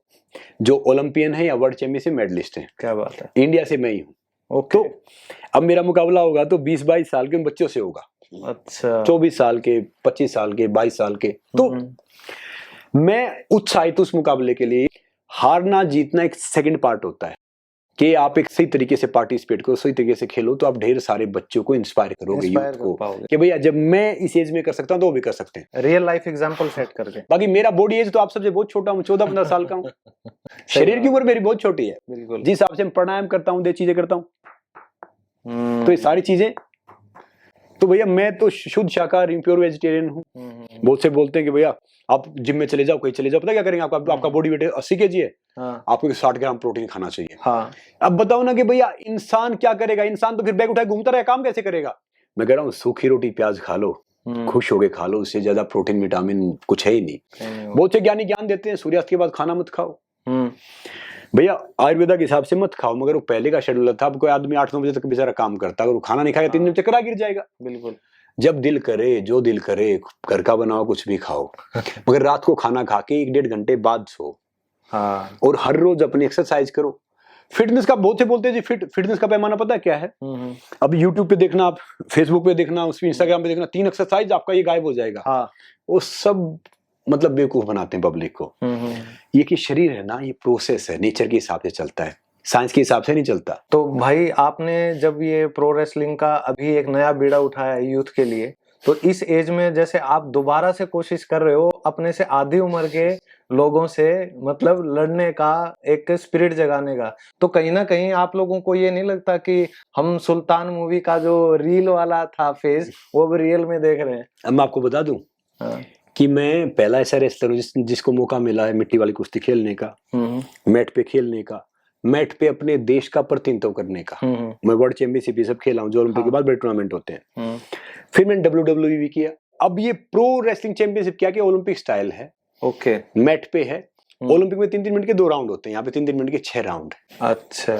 जो ओलंपियन है या वर्ल्ड चैंपियनशिप मेडलिस्ट है। क्या बात है। इंडिया से मैं ही हूँ। ओके। तो अब मेरा मुकाबला होगा तो 20-22 साल के बच्चों से होगा। अच्छा। 24 साल के, 25 साल के, 22 साल के। तो मैं उत्साहित उस मुकाबले के लिए। हारना जीतना एक सेकंड पार्ट होता है कि आप एक सही तरीके से पार्टिसिपेट करो, सही तरीके से खेलो, तो आप ढेर सारे बच्चों को इंस्पायर करोगे, यूथ को, कि भैया जब मैं इस एज में कर सकता हूँ तो वो भी कर सकते हैं, रियल लाइफ एग्जांपल सेट करके। बाकी मेरा बॉडी एज तो आप सबसे बहुत छोटा हूँ, 14-15 साल का हूँ। शरीर की उम्र मेरी बहुत छोटी है। जिस हिसाब से मैं प्राणायाम करता हूँ, दे चीजें करता हूँ, तो ये सारी चीजें, तो भैया मैं तो शुद्ध शाकाहारी प्योर वेजिटेरियन हूँ। बहुत से बोलते हैं कि भैया आप जिम में चले जाओ, कहीं चले जाओ, पता क्या करेंगे, आपका बॉडी वेट 80 kg है, हाँ, आपको 60 ग्राम प्रोटीन खाना चाहिए। हाँ, अब बताओ ना कि भैया इंसान क्या करेगा, इंसान तो फिर बैग उठाए घूमता रहे, काम कैसे करेगा। मैं कह रहा हूँ सूखी रोटी प्याज खा लो, खुश होके खा लो, उससे ज्यादा प्रोटीन विटामिन कुछ है ही नहीं। बहुत से ज्ञानी ज्ञान देते हैं सूर्यास्त के बाद खाना मत खाओ। भैया आयुर्वेदा के हिसाब से मत खाओ, मगर वो पहले का शेड्यूल था। अब कोई आदमी 8-9 बजे तक बेचारा काम करता है, अगर वो खाना नहीं खाएगा 3 दिन चक्कर गिर जाएगा। बिल्कुल। जब दिल करे, जो दिल करे, घर का बनाओ कुछ भी खाओ, मगर रात को खाना खा के 1-1.5 घंटे बाद सो। हाँ, और हर रोज अपनी एक्सरसाइज करो। फिटनेस का बहुत से बोलते हैं जी, फिटनेस का पैमाना पता है क्या है? अब यूट्यूब पे देखना, आप फेसबुक पे देखना, उस इंस्टाग्राम पे देखना, 3 एक्सरसाइज आपका ये गायब हो जाएगा। हाँ, वो सब मतलब बेवकूफ बनाते हैं पब्लिक को। ये कि शरीर है ना, ये प्रोसेस है, नेचर के हिसाब से चलता है, साइंस के हिसाब से नहीं चलता। तो भाई आपने जब ये प्रो रेसलिंग का अभी एक नया बीड़ा उठाया है यूथ के लिए, तो इस एज में जैसे आप दोबारा से कोशिश कर रहे हो अपने से आधी उम्र के लोगों से मतलब लड़ने का, एक स्पिरिट जगाने का, तो कहीं ना कहीं आप लोगों को ये नहीं लगता कि हम सुल्तान मूवी का जो रील वाला था फेज, वो भी रियल में देख रहे हैं? अब मैं आपको बता दूं कि मैं पहला ऐसा रेसलर हूं जिसको मौका मिला है मिट्टी वाली कुश्ती खेलने का, मैट पे खेलने का, मैट पे अपने देश का प्रतिनिधित्व करने का। मैं वर्ल्ड चैंपियनशिप ये सब खेला हूं, जो ओलंपिक के बाद बड़े टूर्नामेंट होते हैं। फिर मैंने WWE किया। अब ये प्रो रेसलिंग चैंपियनशिप क्या, ओलंपिक स्टाइल है। ओके, मैट पे है। ओलंपिक में 3-3 मिनट के 2 राउंड होते हैं, यहाँ पे 3-3 मिनट के 6 राउंड। अच्छा,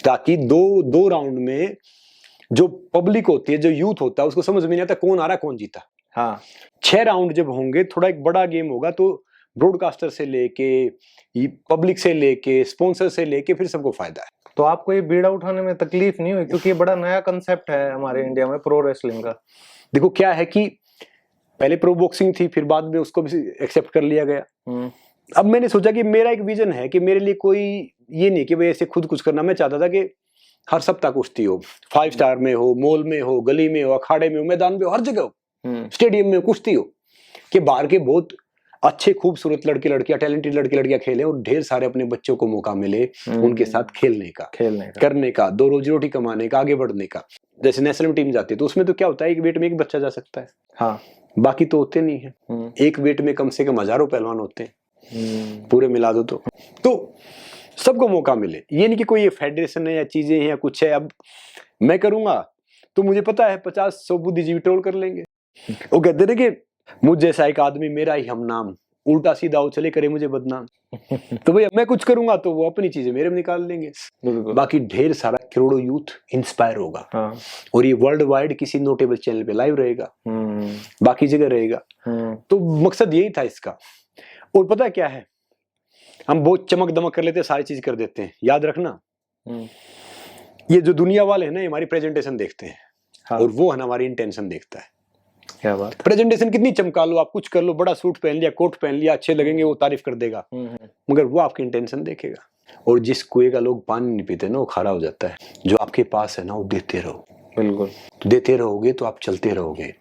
ताकि दो राउंड में जो पब्लिक होती है, जो यूथ होता है, उसको समझ में नहीं आता कौन आ रहा कौन जीता। हाँ, 6 राउंड जब होंगे, थोड़ा एक बड़ा गेम होगा, तो ब्रॉडकास्टर से लेके पब्लिक से लेके स्पॉन्सर से लेके फिर सबको फायदा है। तो आपको ये बीड़ा उठाने में तकलीफ नहीं हुई, क्योंकि ये बड़ा नया कंसेप्ट है हमारे इंडिया में प्रो रेसलिंग का? देखो क्या है कि पहले प्रो बॉक्सिंग थी, फिर बाद में उसको भी एक्सेप्ट कर लिया गया। अब मैंने सोचा कि मेरा एक विजन है कि मेरे लिए कोई ये नहीं कि भाई ऐसे खुद कुछ करना। मैं चाहता था कि हर सप्ताह कुश्ती हो, 5 स्टार में हो, मॉल में हो, गली में हो, अखाड़े में हो, मैदान में हो, हर जगह हो, स्टेडियम में कुश्ती हो, कि बाहर के बहुत अच्छे खूबसूरत लड़के लड़कियां, टैलेंटेड लड़के लड़कियां खेले और ढेर सारे अपने बच्चों को मौका मिले उनके साथ खेलने का, करने का, 2 रोजी रोटी कमाने का, आगे बढ़ने का। जैसे नेशनल टीम जाती है तो उसमें तो क्या होता है, एक वेट में एक बच्चा जा सकता है। हाँ, बाकी तो होते नहीं है। एक वेट में कम से कम हजारों पहलवान होते हैं, पूरे मिला दो तो सबको मौका मिले। ये नहीं कि कोई फेडरेशन है या चीजें हैं या कुछ है। अब मैं करूंगा तो मुझे पता है 50-100 बुद्धिजीवी ट्रोल कर लेंगे। वो कहते थे कि मुझ जैसा एक आदमी, मेरा ही हम नाम, उल्टा सीधा हो चले करे मुझे बदनाम। तो भैया मैं कुछ करूंगा तो वो अपनी चीजें मेरे में निकाल लेंगे, बाकी ढेर सारा करोड़ों यूथ इंस्पायर होगा। हाँ। और ये वर्ल्ड वाइड किसी नोटेबल चैनल पे लाइव रहेगा, बाकी जगह रहेगा। तो मकसद यही था इसका। और पता है क्या है, हम बहुत चमक दमक कर लेते हैं, सारी चीज कर देते हैं। याद रखना, ये जो दुनिया वाले हैं ना, हमारी प्रेजेंटेशन देखते हैं। हाँ। और वो है हमारी इंटेंशन देखता है। क्या बात। प्रेजेंटेशन कितनी चमका लो, आप कुछ कर लो, बड़ा सूट पहन लिया, कोट पहन लिया, अच्छे लगेंगे, वो तारीफ कर देगा, मगर वो आपकी इंटेंशन देखेगा। और जिस कुएं का लोग पानी नहीं पीते ना, वो खारा हो जाता है। जो आपके पास है ना, वो देते रहो। बिल्कुल, तो देते रहोगे तो आप चलते रहोगे।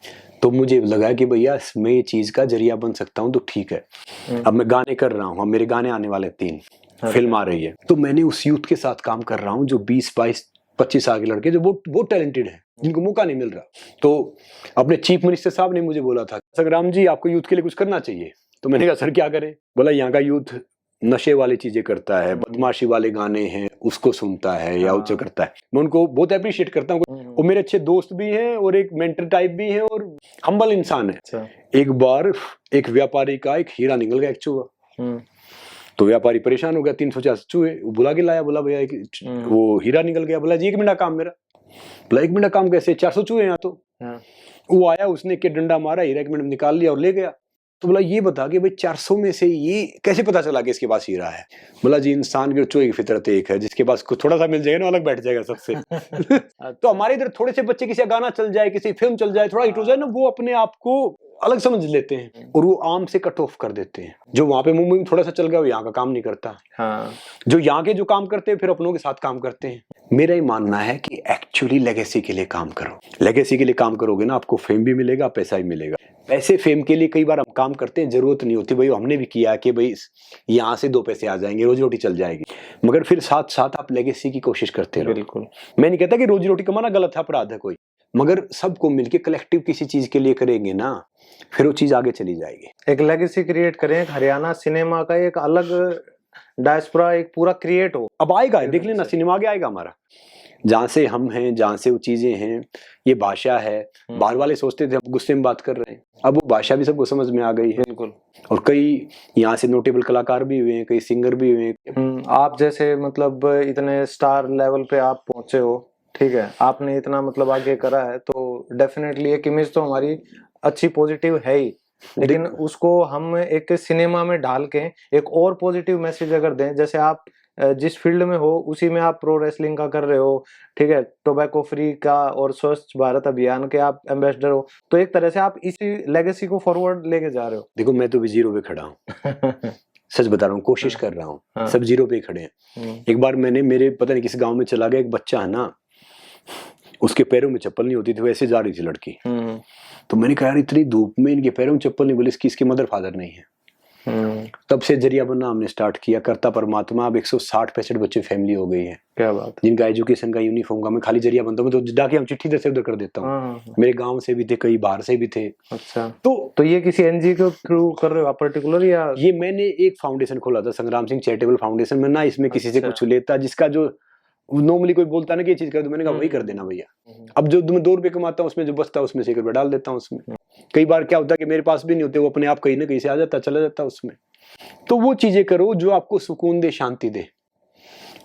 तो मुझे लगा कि भैया मैं ये चीज का जरिया बन सकता हूँ, तो ठीक है। अब मैं गाने कर रहा हूँ, अब मेरे गाने आने वाले 3 फिल्म आ रही है, तो मैंने उस यूथ के साथ काम कर रहा हूँ जो 20-22-25 साल के लड़के जो बहुत टैलेंटेड है, जिनको मौका नहीं मिल रहा। तो अपने चीफ मिनिस्टर साहब ने मुझे बोला था, संग्राम जी आपको यूथ के लिए कुछ करना चाहिए। तो मैंने कहा सर क्या करें? बोला यहाँ का यूथ नशे वाली चीजें करता है, बदमाशी वाले गाने हैं उसको सुनता है या उसे करता है। मैं उनको बहुत अप्रिशिएट करता हूँ, वो मेरे अच्छे दोस्त भी हैं और एक मेंटर टाइप भी है और हम्बल इंसान है। एक बार एक व्यापारी का एक हीरा निकल गया, एक चूहा। तो व्यापारी परेशान हो गया, 350 चूहे बुला के लाया। बोला भैया वो हीरा निकल गया। बोला जी 1 मिनट काम मेरा। बोला 1 मिनट काम कैसे, 400 चूहे यहाँ तो। वो आया, उसने के डंडा मारा, हीरा 1 मिनट में निकाल लिया और ले गया। तो बोला ये बता कि भाई 400 में से ये कैसे पता चला कि इसके पास हीरा है? बोला जी इंसान की चूहे की फितरत एक है, जिसके पास कुछ थोड़ा सा मिल जाएगा ना अलग बैठ जाएगा सबसे। तो हमारे इधर थोड़े से बच्चे किसी गाना चल जाए, किसी फिल्म चल जाए, थोड़ा हिट हो जाए ना, वो अपने आप को अलग समझ लेते हैं और वो आम से कट ऑफ कर देते हैं। जो वहां पे मुंबई में थोड़ा सा चल गया, वो यहाँ का काम नहीं करता। हाँ। जो यहाँ के जो काम करते हैं फिर अपनों के साथ काम करते हैं। मेरा ही मानना है कि एक्चुअली लेगेसी के लिए काम करो। लेगेसी के लिए काम करोगे ना, आपको फेम भी मिलेगा, पैसा भी मिलेगा। पैसे फेम के लिए कई बार हम काम करते हैं, जरूरत नहीं होती। भाई हमने भी किया कि भाई यहाँ से 2 पैसे आ जाएंगे, रोजी रोटी चल जाएगी, मगर फिर साथ साथ आप लेगेसी की कोशिश करते रहो। बिल्कुल, मैं नहीं कहता कि रोजी रोटी कमाना गलत है, अपराध है कोई, मगर सबको मिलके कलेक्टिव किसी चीज के लिए करेंगे ना, फिर वो चीज आगे चली जाएगी। एक लेगेसी क्रिएट करें। हरियाणा सिनेमा का एक अलग डायस्पोरा एक पूरा क्रिएट हो। अब आएगा, देख लेना सिनेमा आगे आएगा हमारा, जहाँ से हम हैं, जहाँ से वो चीजें हैं, ये भाषा है। बाहर वाले सोचते थे हम गुस्से में बात कर रहे हैं, अब वो भाषा भी सबको समझ में आ गई है। बिल्कुल। और कई यहाँ से नोटेबल कलाकार भी हुए हैं, कई सिंगर भी हुए हैं। आप जैसे मतलब इतने स्टार लेवल पे आप पहुंचे हो, ठीक है, आपने इतना मतलब आगे करा है, तो डेफिनेटली एक इमेज तो हमारी अच्छी पॉजिटिव है ही, लेकिन उसको हम एक सिनेमा में ढाल के एक और पॉजिटिव मैसेज अगर दें, जैसे आप जिस फील्ड में हो उसी में आप प्रो रेसलिंग का कर रहे हो, ठीक है, टोबैको फ्री का और स्वच्छ भारत अभियान के आप एम्बेसडर हो, तो एक तरह से आप इसी लेगेसी को फॉरवर्ड लेके जा रहे हो। देखो मैं तो भी जीरो पे खड़ा हूँ सच बता रहा हूँ, कोशिश कर रहा हूँ। सब जीरो पे खड़े हैं। एक बार मैंने मेरे पता नहीं किस गांव में चला गया, एक बच्चा है ना, उसके पैरों में चप्पल नहीं होती थी, वैसे जा रही थी लड़की। तो मैंने कहा यार इतनी धूप में इनके पैरों में चप्पल नहीं, बोले इसके मदर फादर नहीं है। तब से जरिया बनना हमने स्टार्ट किया, करता परमात्मा। अब 160-65 बच्चे फैमिली हो गई है। क्या बात, जिनका एजुकेशन का यूनिफॉर्म का मैं खाली जरिया बनता हूँ, तो जाके हम चिट्ठी इधर से उधर कर देता हूँ। मेरे गांव से भी थे, कई बाहर से भी थे। अच्छा, तो ये किसी एनजीओ के थ्रू कर रहे हो आप पर्टिकुलर, या ये मैंने एक फाउंडेशन खोला था, संग्राम सिंह चैरिटेबल फाउंडेशन में ना, इसमें किसी से कुछ लेता, जिसका जो नॉर्मली कोई बोलता ना कि ये चीज कर दो, मैंने कहा वही कर देना भैया। अब जो मैं 2 रुपए कमाता हूँ उसमें जो बचता है उसमें से 1 रुपया डाल देता हूँ उसमें। कई बार क्या होता है कि मेरे पास भी नहीं होते, वो अपने आप कहीं ना कहीं से आ जाता, चला जाता उसमें। तो वो चीजें करो जो आपको सुकून दे, शांति दे।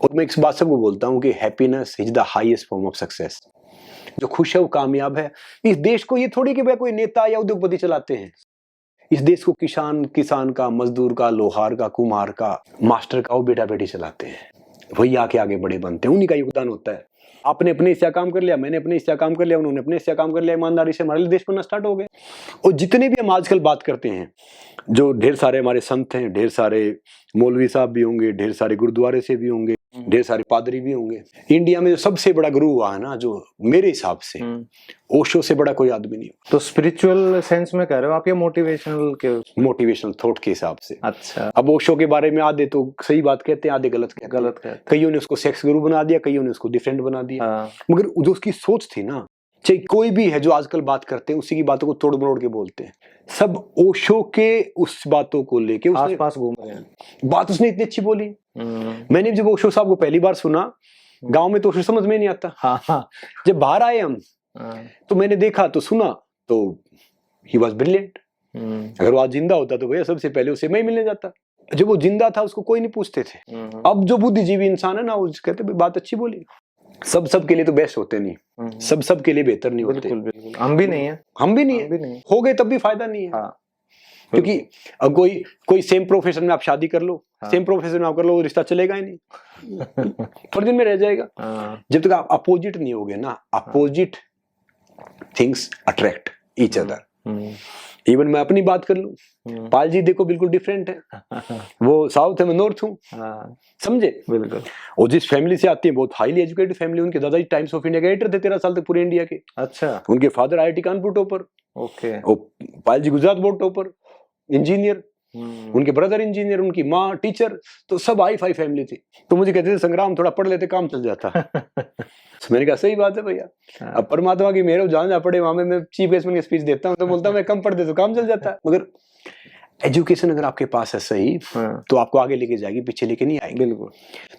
और मैं एक बात सबको बोलता हूँ कि happiness is the highest form of success. जो खुश है वो कामयाब है। इस देश को ये थोड़ी कि भाई कोई नेता या उद्योगपति चलाते हैं। इस देश को किसान का, मजदूर का, लोहार का, कुम्हार का, मास्टर का, वो बेटा बेटी चलाते हैं। वही आके आगे बड़े बनते हैं, उन्हीं का योगदान होता है। आपने अपने हिस्सा काम कर लिया, मैंने अपने हिस्सा काम कर लिया, उन्होंने अपने हिस्सा काम कर लिया, ईमानदारी से हमारे लिए देश बनना स्टार्ट हो गया। और जितने भी हम आजकल बात करते हैं, जो ढेर सारे हमारे संत हैं, ढेर सारे मौलवी साहब भी होंगे, ढेर सारे गुरुद्वारे से भी होंगे, ढेर सारे पादरी भी होंगे। इंडिया में जो सबसे बड़ा गुरु हुआ है ना, जो मेरे हिसाब से ओशो से बड़ा कोई आदमी नहीं। तो स्पिरिचुअल सेंस में कह रहे हो आप या मोटिवेशनल थॉट के हिसाब से? अच्छा। अब ओशो के बारे में आधे तो सही बात कहते हैं, आधे गलत कहते हैं। कईयों ने उसको सेक्स गुरु बना दिया, कईयों ने उसको डिफरेंट बना दिया। मगर जो उसकी सोच थी ना, चाहे कोई भी है जो आजकल बात करते हैं, उसी की बातों को तोड़ मरोड़ के बोलते हैं। सब ओशो के उस बातों को लेके आसपास घूम रहे हैं। बात उसने इतनी अच्छी बोली। मैंने जब ओशो साहब को पहली बार सुना, गांव में तो ओशो समझ में नहीं आता। जब बाहर आए हम तो मैंने देखा तो सुना, तो ही वॉज ब्रिलियंट। अगर वो आज जिंदा होता तो भैया सबसे पहले उसे मैं ही मिलने जाता। जब वो जिंदा था उसको कोई नहीं पूछते थे। अब जो बुद्धिजीवी इंसान है ना, वो कहते बात अच्छी बोली। सब के लिए तो बेस्ट होते नहीं, सब के लिए बेहतर नहीं होते। बिल्कुल, हम भी नहीं है, हो गए तब भी फायदा नहीं है। क्योंकि अब कोई सेम प्रोफेशन में आप शादी कर लो, सेम प्रोफेशन में आप कर लो, वो रिश्ता चलेगा ही नहीं, थोड़े दिन में रह जाएगा। जब तक आप अपोजिट नहीं होगे ना, opposite things attract each other. Even मैं अपनी बात कर लूं, पाल जी देखो बिल्कुल डिफरेंट है, वो साउथ है, मैं नॉर्थ हूँ, समझे? बिल्कुल। और जिस फैमिली से आती है, बहुत हाईली एजुकेटेड फैमिली। उनके दादाजी टाइम्स ऑफ इंडिया के एडिटर थे 13 साल तक पूरे इंडिया के। अच्छा। उनके father IIT Kanpur topper. Okay. और Pal ji Gujarat board topper, engineer. उनके ब्रदर इंजीनियर, उनकी माँ टीचर। तो सब हाई फाई फैमिली थी। तो मुझे कहते थे संग्राम थोड़ा पढ़ लेते, काम चल जाता। तो मैंने कहा सही बात है भैया। अब परमात्मा की मेहर, जहाँ जहाँ पढ़े वहां में मैं चीफ गेस्ट की स्पीच देता हूँ, तो बोलता हूँ मैं कम पढ़ दे तो काम चल जाता है। मगर एजुकेशन अगर आपके पास है सही, तो आपको आगे लेके जाएगी, पीछे लेके नहीं आएगी। बिल्कुल।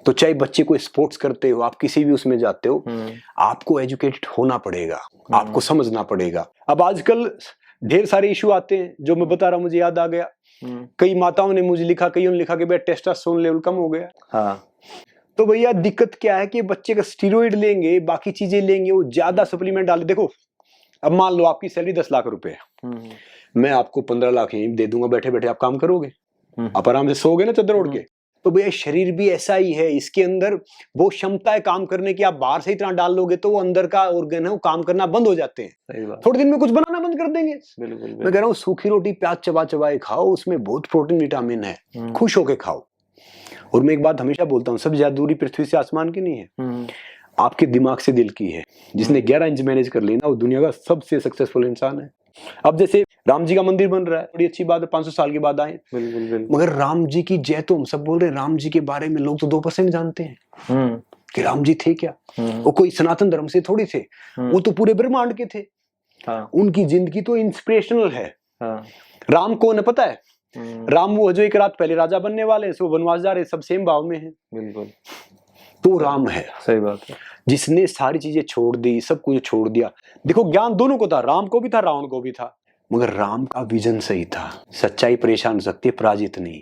तो चाहे बच्चे को स्पोर्ट्स करते हो, आप किसी भी उसमें जाते हो, आपको एजुकेटेड होना पड़ेगा, आपको समझना पड़ेगा। अब आजकल ढेर सारे इशू आते हैं, जो मैं बता रहा हूँ, मुझे याद आ गया। कई माताओं ने मुझे लिखा, कईयों ने लिखा कि बेटा टेस्टोस्टेरोन लेवल कम हो गया। हाँ। तो भैया दिक्कत क्या है कि बच्चे का स्टीरॉइड लेंगे, बाकी चीजें लेंगे, वो ज्यादा सप्लीमेंट डाले। देखो अब मान लो आपकी सैलरी 10 लाख रुपए है, मैं आपको 15 लाख यहीं दे दूंगा, बैठे बैठे आप काम करोगे, आप आराम से सोओगे ना चादर ओढ़ के। तो भैया शरीर भी ऐसा ही है, इसके अंदर वो क्षमता है काम करने की। आप बाहर से इतना डाल लोगे तो वो अंदर का ऑर्गन है वो काम करना बंद हो जाते हैं, थोड़े दिन में कुछ बनाना बंद कर देंगे। बिल्कुल। मैं कह रहा हूँ सूखी रोटी प्याज चबा चबाए खाओ, उसमें बहुत प्रोटीन विटामिन है, खुश होके खाओ। और मैं एक बात हमेशा बोलता हूँ, सबसे ज्यादा दूरी पृथ्वी से आसमान की नहीं है, आपके दिमाग से दिल की है। जिसने 11 इंच मैनेज कर ली ना, वो दुनिया का सबसे सक्सेसफुल इंसान है। अब जैसे राम जी का मंदिर बन रहा है, बड़ी अच्छी बात है, 500 साल के बाद आए। बिल्कुल। मगर राम जी की जय तो हम सब बोल रहे हैं, राम जी के बारे में लोग तो 2% जानते हैं कि राम जी थे क्या। वो कोई सनातन धर्म से थोड़ी थे, वो तो पूरे ब्रह्मांड के थे। उनकी जिंदगी तो इंस्पिरेशनल है। राम कौन है पता है? राम वो जो एक रात पहले राजा बनने वाले हैं, वो वनवास जा रहे, सब सेम भाव में है। बिल्कुल, तो राम है, सही बात है, जिसने सारी चीजें छोड़ दी, सब कुछ छोड़ दिया। देखो ज्ञान दोनों को था, राम को भी था, रावण को भी था, मगर राम का विजन सही था। सच्चाई परेशान हो सकती है, पराजित नहीं।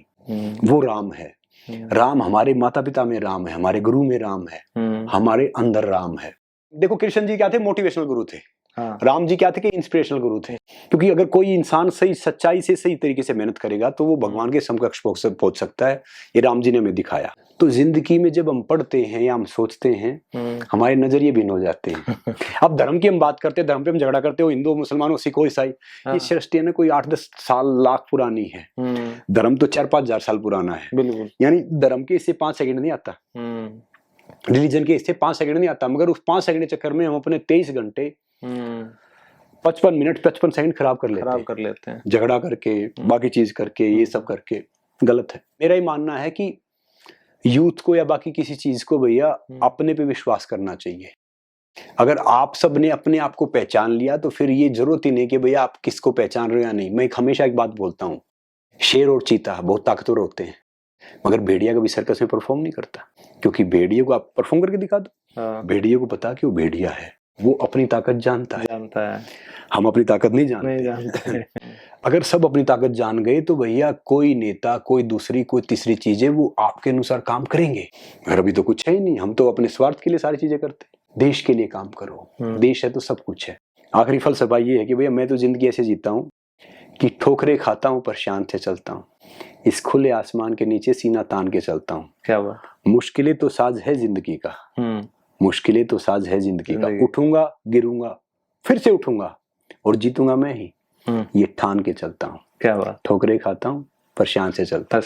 वो राम है। राम हमारे माता पिता में राम है, हमारे गुरु में राम है, हमारे अंदर राम है। देखो कृष्ण जी क्या थे? मोटिवेशनल गुरु थे। हाँ। राम जी क्या थे? कि इंस्पिरेशनल गुरु थे। क्योंकि अगर कोई इंसान सही सच्चाई से सही तरीके से मेहनत करेगा तो वो भगवान के समकक्ष पहुंच सकता है। ये राम जी ने हमें दिखाया। तो जिंदगी में जब हम पढ़ते हैं या हम सोचते हैं, हमारे नजरिए भिन्न हो जाते हैं। अब धर्म की हम बात करते हैं, धर्म पे हम झगड़ा करते हो, हिंदू मुसलमानों सिख हो ईसाई, ये सृष्टि है ना कोई 8-10 साल लाख पुरानी है। धर्म तो 4-5 हजार साल पुराना है। बिल्कुल। यानी धर्म के इससे 5 सेकंड नहीं आता, रिलीजन के इससे 5 सेकंड नहीं आता, मगर उस 5 सेकंड के चक्कर में हम अपने 23 घंटे 55 मिनट 55 सेकंड खराब कर लेते हैं, झगड़ा करके, बाकी चीज करके, ये सब करके। गलत है। मेरा ही मानना है कि यूथ को या बाकी किसी चीज को भैया अपने पे विश्वास करना चाहिए। अगर आप सब ने अपने आप को पहचान लिया तो फिर ये जरूरत ही नहीं कि भैया आप किसको पहचान रहे हो या नहीं। मैं हमेशा एक बात बोलता हूँ, शेर और चीता बहुत ताकतवर होते हैं, मगर भेड़िया कभी सर्कस में परफॉर्म नहीं करता। क्योंकि भेड़िए को आप परफॉर्म करके दिखा दो, भेड़िए को पता कि वो भेड़िया है, वो अपनी ताकत जानता है। हम अपनी ताकत नहीं जानते। अगर सब अपनी ताकत जान गए तो भैया कोई नेता, कोई दूसरी, कोई तीसरी चीजें वो आपके अनुसार काम करेंगे। मगर अभी तो कुछ है ही नहीं, हम तो अपने स्वार्थ के लिए सारी चीजें करते हैं। देश के लिए काम करो, देश है तो सब कुछ है। आखिरी फलसफा ये है कि भैया मैं तो जिंदगी ऐसे जीता हूँ कि ठोकरे खाता हूँ पर शांत से चलता हूँ, इस खुले आसमान के नीचे सीना तान के चलता हूँ। क्या बात। मुश्किलें तो साज है जिंदगी का, मुश्किलें तो साज है जिंदगी का। उठूंगा, गिरूंगा, फिर से उठूंगा और जीतूंगा मैं ही, ये ठान के चलता हूँ। क्या बात। ठोकरे खाता हूँ पर शान से चलता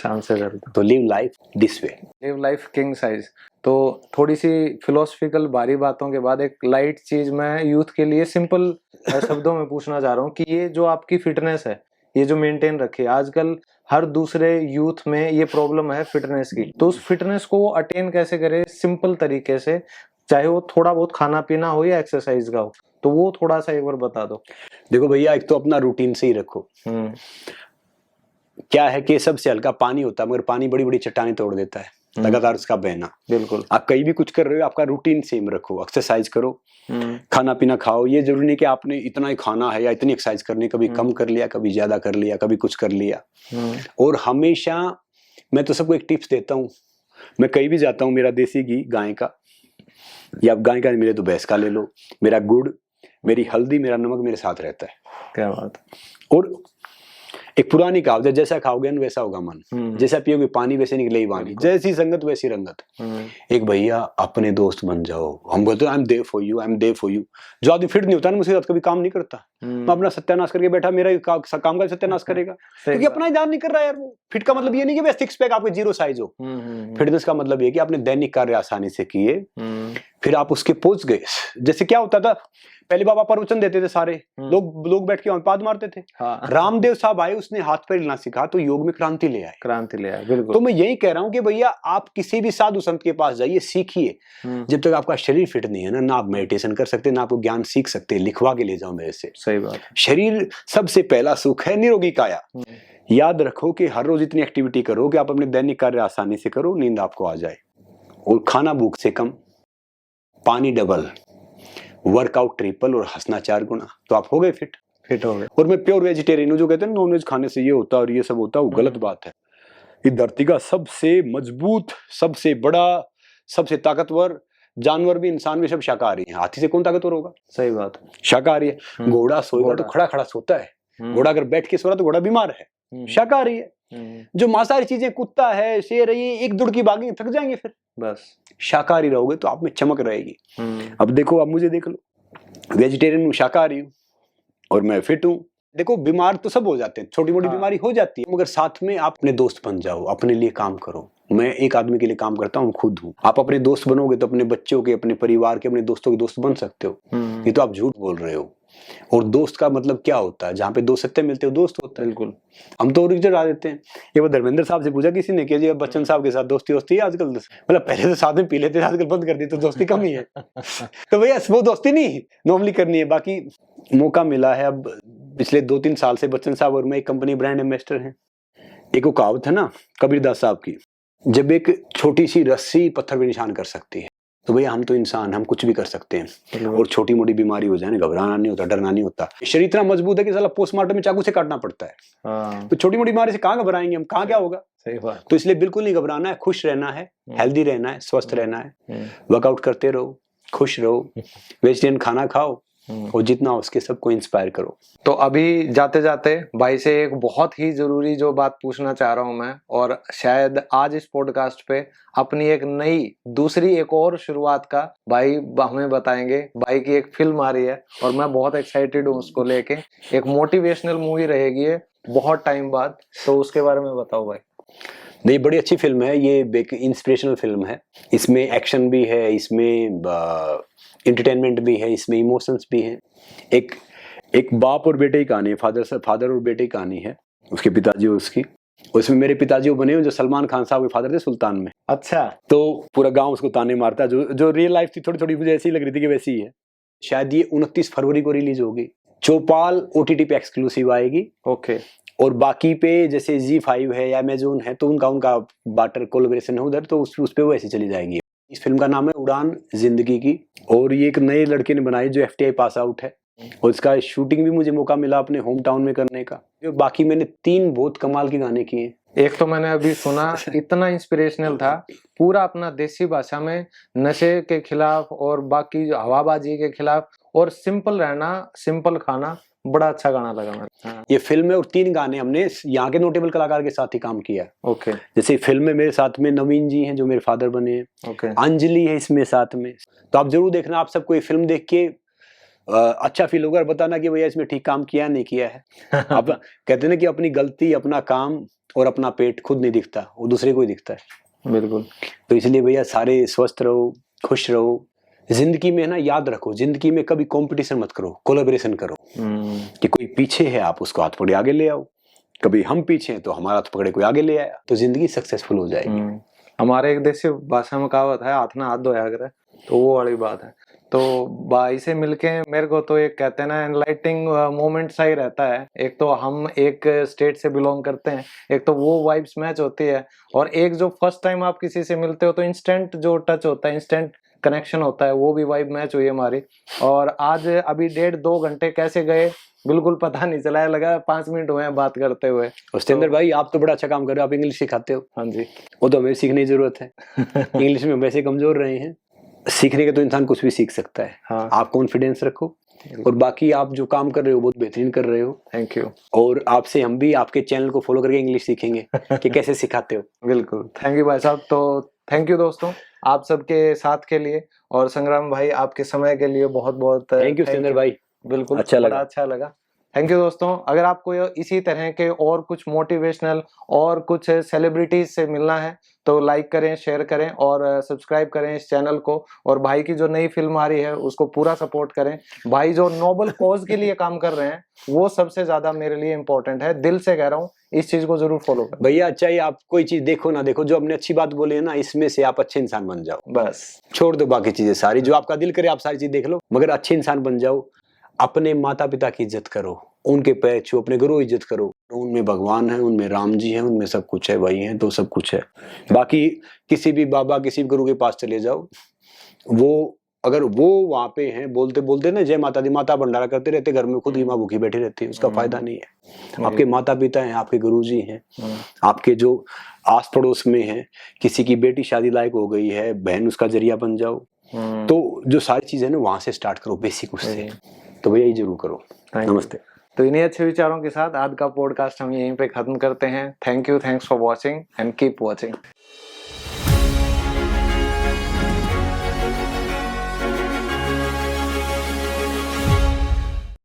तो live life this way, live life king size. तो थोड़ी सी फिलोसफिकल भारी बातों के बाद एक लाइट चीज मैं यूथ के लिए सिंपल शब्दों में पूछना चाह रहा हूँ कि ये जो आपकी फिटनेस है, ये जो मेंटेन रखे, आजकल हर दूसरे यूथ में ये प्रॉब्लम है फिटनेस की, तो उस फिटनेस को वो अटेन कैसे करे सिंपल तरीके से, चाहे वो थोड़ा बहुत खाना पीना हो या एक्सरसाइज का हो, तो वो थोड़ा सा एक बार बता दो। देखो भैया, एक तो अपना रूटीन से ही रखो। क्या है कि सबसे हल्का पानी होता है, मगर पानी बड़ी बड़ी चट्टानें तोड़ देता है, लगातार उसका बहना। बिल्कुल। आप कहीं भी कुछ कर रहे हो, आपका रूटीन सेम रखो, एक्सरसाइज करो, खाना पीना खाओ। ये जरूरी नहीं कि आपने इतना ही खाना है या इतनी एक्सरसाइज करनी, कभी कम कर लिया, कभी ज्यादा कर लिया, कभी कुछ कर लिया। और हमेशा मैं तो सबको एक टिप्स देता हूँ, मैं कहीं भी जाता हूँ, मेरा देसी घी गाय का, या गाय का मिले तो भैंस का ले लो, मेरा गुड़, मेरी हल्दी, मेरा नमक मेरे साथ रहता है। क्या बात। और एक पुरानी कहावत है, जैसा खाओगे न वैसा होगा मन, जैसा पियोगे पानी वैसे निकलेगी वाणी, जैसी संगत वैसी रंगत। एक भैया अपने दोस्त बन जाओ। हम बोलते हैं I am there for you, I am there for you. जो आदमी फिट नहीं होता ना, मुझे कभी काम नहीं करता, मैं अपना सत्यानाश करके बैठा, मेरा काम का सत्यानाश करेगा, क्योंकि अपना ही ध्यान नहीं कर रहा यार। वो फिट का मतलब ये नहीं कि बस सिक्स पैक आपके जीरो साइज हो। फिटनेस का मतलब ये कि आपने दैनिक कार्य आसानी से किए, फिर आप उसके पहुंच गए। जैसे क्या होता था पहले, बाबा प्रवचन देते थे, सारे लोग बैठ के पाद मारते थे। हाँ। रामदेव साहब आए, उसने हाथ पैर हिलना सिखा, तो योग में क्रांति ले आए। बिल्कुल। तो मैं यही कह रहा हूँ कि भैया आप किसी भी साधु संत के पास जाइए, सीखिए। जब तक आपका शरीर फिट नहीं है ना आप मेडिटेशन कर सकते, ना आपको ज्ञान सीख सकते। लिखवा के ले जाओ मेरे से। सही बात। शरीर सबसे पहला सुख है, निरोगी काया। याद रखो कि हर रोज इतनी एक्टिविटी करो कि आप अपने दैनिक कार्य आसानी से करो, नींद आपको आ जाए, और खाना भूख से कम, पानी डबल, वर्कआउट ट्रिपल और हंसना 4 गुना, तो आप हो गए फिट हो गए। और मैं प्योर वेजिटेरियन हूँ। जो कहते हैं नॉन वेज खाने से ये होता और ये सब होता, वो गलत बात है। ये धरती का सबसे मजबूत, सबसे बड़ा, सबसे ताकतवर जानवर भी, इंसान भी सब शाकाहारी है। हाथी से कौन ताकतवर होगा? सही बात, शाकाहारी है। घोड़ा सोएगा तो खड़ा खड़ा सोता है, घोड़ा अगर बैठ के सो रहा तो घोड़ा बीमार है, शाकाहारी है। जो मांसाहारी चीजें, कुत्ता है, शेर है, ये एक दुड़की भागेंगे थक जाएंगे, फिर बस। शाकाहारी रहोगे तो आप में चमक रहेगी। अब देखो, आप मुझे देख लो, वेजिटेरियन हूँ, शाकाहारी हूँ, और मैं फिट हूँ। देखो, बीमार तो सब हो जाते हैं, छोटी मोटी बीमारी हो जाती है, मगर साथ में आप अपने दोस्त बन जाओ, अपने लिए काम करो। मैं एक आदमी के लिए काम करता हूँ, खुद हूँ। आप अपने दोस्त बनोगे तो अपने बच्चों के, अपने परिवार के, अपने दोस्तों के दोस्त बन सकते हो। ये तो आप झूठ बोल रहे हो। और दोस्त का मतलब क्या होता है? जहाँ पे दो सत्य मिलते हो दोस्त होता है। बिल्कुल। हम तो ओरिजिनल आ देते हैं। ये वो धर्मेंद्र साहब से पूछा किसी ने कि जी बच्चन साहब के साथ दोस्ती है आजकल? मतलब पहले तो साथ में पी लेते थे, आजकल बंद कर दी, तो दोस्ती कम ही है। तो भैया वो दोस्ती नहीं नॉर्मली करनी है। बाकी मौका मिला है अब, पिछले 2-3 साल से बच्चन साहब और मैं एक कंपनी ब्रांड एम्बेसडर हैं। एक वो कहावत है ना कबीरदास साहब की, जब एक छोटी सी रस्सी पत्थर पे निशान कर सकती है, तो भैया हम तो इंसान, हम कुछ भी कर सकते हैं। और छोटी मोटी बीमारी हो जाए ना, घबराना नहीं होता, डरना नहीं होता। शरीर इतना मजबूत है कि साला पोस्टमार्टम में चाकू से काटना पड़ता है। तो छोटी मोटी बीमारी से कहाँ घबराएंगे हम, कहाँ क्या होगा। सही बात। तो इसलिए बिल्कुल नहीं घबराना है, खुश रहना है, हेल्दी रहना है, स्वस्थ रहना है, वर्कआउट करते रहो, खुश रहो, वेजिटेरियन खाना खाओ और जितना हो उसके सबको इंस्पायर करो। तो अभी जाते जाते भाई से एक बहुत ही जरूरी जो बात पूछना चाह रहा हूं मैं, और शायद आज इस पॉडकास्ट पे अपनी एक नई दूसरी एक और शुरुआत का भाई हमें बताएंगे। भाई की एक फिल्म आ रही है और मैं बहुत एक्साइटेड हूँ उसको लेके। एक मोटिवेशनल मूवी रहेगी ये बहुत टाइम बाद, तो उसके बारे में बताओ भाई। नहीं, बड़ी अच्छी फिल्म है ये, एक इंस्पिरेशनल फिल्म है। इसमें एक्शन भी है, इसमें एंटरटेनमेंट भी है, इसमें इमोशंस भी हैं। एक बाप और बेटे की कहानी है, फादर और बेटे की कहानी है, उसके पिताजी और उसकी। उसमें मेरे पिताजी वो बने हुए जो सलमान खान साहब के फादर थे सुल्तान में। अच्छा। तो पूरा गांव उसको ताने मारता है। जो रियल लाइफ थी थोड़ी थोड़ी मुझे ऐसी लग रही थी कि वैसी ही है। शायद ये 29 फरवरी को रिलीज होगी। चौपाल OTT पे एक्सक्लूसिव आएगी। ओके। और बाकी पे जैसे ZEE5 है या अमेजोन है तो उनका बाटर कोलैबोरेशन है उधर, तो उस पे वो ऐसे चली जाएगी। इस फिल्म का नाम है उड़ान जिंदगी की, और ये एक नए लड़के ने बनाई जो FTI पास आउट है, और इसका शूटिंग भी मुझे मौका मिला अपने होम टाउन में करने का। बाकी मैंने 3 बहुत कमाल के गाने किए। एक तो मैंने अभी सुना इतना इंस्पिरेशनल था, पूरा अपना देसी भाषा में नशे के खिलाफ और बाकी हवाबाजी के खिलाफ, और सिंपल रहना, सिंपल खाना, बड़ा अच्छा गाना लगा मेरे। ये फिल्म है और 3 गाने हमने यहाँ के नोटेबल कलाकार के साथ ही काम किया। ओके। जैसे फिल्म में मेरे साथ में नवीन जी हैं जो मेरे फादर बने हैं। ओके। अंजलि है इसमें साथ में। तो आप जरूर देखना, आप सबको ये फिल्म देख के अच्छा फील होगा और बताना कि भैया इसमें ठीक काम किया नहीं किया है। आप कहते हैं ना कि अपनी गलती, अपना काम और अपना पेट खुद नहीं दिखता, वो दूसरे को ही दिखता है। बिल्कुल। तो इसलिए भैया सारे स्वस्थ रहो, खुश रहो। जिंदगी में ना याद रखो, जिंदगी में कभी कंपटीशन मत करो, कोलैबोरेशन करो। कि कोई पीछे है आप उसको हाथ पकड़े आगे ले आओ, कभी हम पीछे हैं तो हमारा हाथ पकड़े कोई आगे ले आया, तो जिंदगी सक्सेसफुल हो जाएगी। हमारे एक देसी भाषा में कहावत है, हाथ ना हाथ धोया करे, तो वो वाली बात है। तो भाई से मिलके मेरे को तो एक कहते हैं ना एनलाइटिंग मोमेंट सा ही रहता है। एक तो हम एक स्टेट से बिलोंग करते हैं, एक तो वो वाइब्स मैच होती है, और एक जो फर्स्ट टाइम आप किसी से मिलते हो तो इंस्टेंट जो टच होता है, इंस्टेंट कनेक्शन होता है, वो भी वाइब मैच हुई हमारी। और आज अभी 1.5-2 घंटे कैसे गए बिल्कुल पता नहीं चला, लगा 5 मिनट हुए हैं बात करते हुए। उस्तेंद्र भाई आप तो बड़ा अच्छा काम कर रहे हो, आप इंग्लिश सिखाते हो। हाँ जी। वो तो हमें सीखने की जरूरत है। इंग्लिश में वैसे कमजोर रहे हैं, सीखने के तो इंसान कुछ भी सीख सकता है। हाँ। आप कॉन्फिडेंस रखो, और बाकी आप जो काम कर रहे हो बहुत बेहतरीन कर रहे हो। Thank you. और आपसे हम भी आपके चैनल को फॉलो करके इंग्लिश सीखेंगे कि कैसे सिखाते हो। बिल्कुल, थैंक यू भाई साहब। तो थैंक यू दोस्तों आप सबके साथ के लिए, और संग्राम भाई आपके समय के लिए बहुत बहुत थैंक यू सुरेंद्र भाई। बिल्कुल, अच्छा लगा। बड़ा अच्छा लगा। थैंक यू दोस्तों। अगर आपको इसी तरह के और कुछ मोटिवेशनल और कुछ सेलिब्रिटीज से मिलना है तो लाइक करें, शेयर करें और सब्सक्राइब करें इस चैनल को। और भाई की जो नई फिल्म आ रही है उसको पूरा सपोर्ट करें। भाई जो नोबल कॉज के लिए काम कर रहे हैं वो सबसे ज्यादा मेरे लिए इंपॉर्टेंट है, दिल से कह रहा हूँ, इस चीज को जरूर फॉलो करें। भैया चाहे आप कोई चीज देखो ना देखो, जो हमने अच्छी बात बोली है ना, इसमें से आप अच्छे इंसान बन जाओ। बस छोड़ दो बाकी चीजें सारी, जो आपका दिल करे आप सारी चीज देख लो, मगर अच्छे इंसान बन जाओ। अपने माता पिता की इज्जत करो, उनके पैर छू, अपने गुरु की इज्जत करो। उनमें भगवान है, उनमें राम जी है, उनमें सब कुछ है, वही है तो सब कुछ है। बाकी किसी भी बाबा किसी भी गुरु के पास चले जाओ, वो अगर वो वहां पे हैं बोलते बोलते ना जय माता दी, माता भंडारा करते रहते, घर में खुद की माँ भूखी बैठी रहती है, उसका फायदा नहीं है। आपके माता पिता हैं, आपके गुरुजी हैं, आपके जो आस पड़ोस में हैं, किसी की बेटी शादी लायक हो गई है, बहन उसका जरिया बन जाओ। तो जो सारी चीजें ना वहां से स्टार्ट करो, बेसिक उससे। तो भैया यही जरूर करो। नमस्ते। तो इन्हीं अच्छे विचारों के साथ आज का पॉडकास्ट हम यहीं पे खत्म करते हैं। Thank you, thanks for watching and keep watching.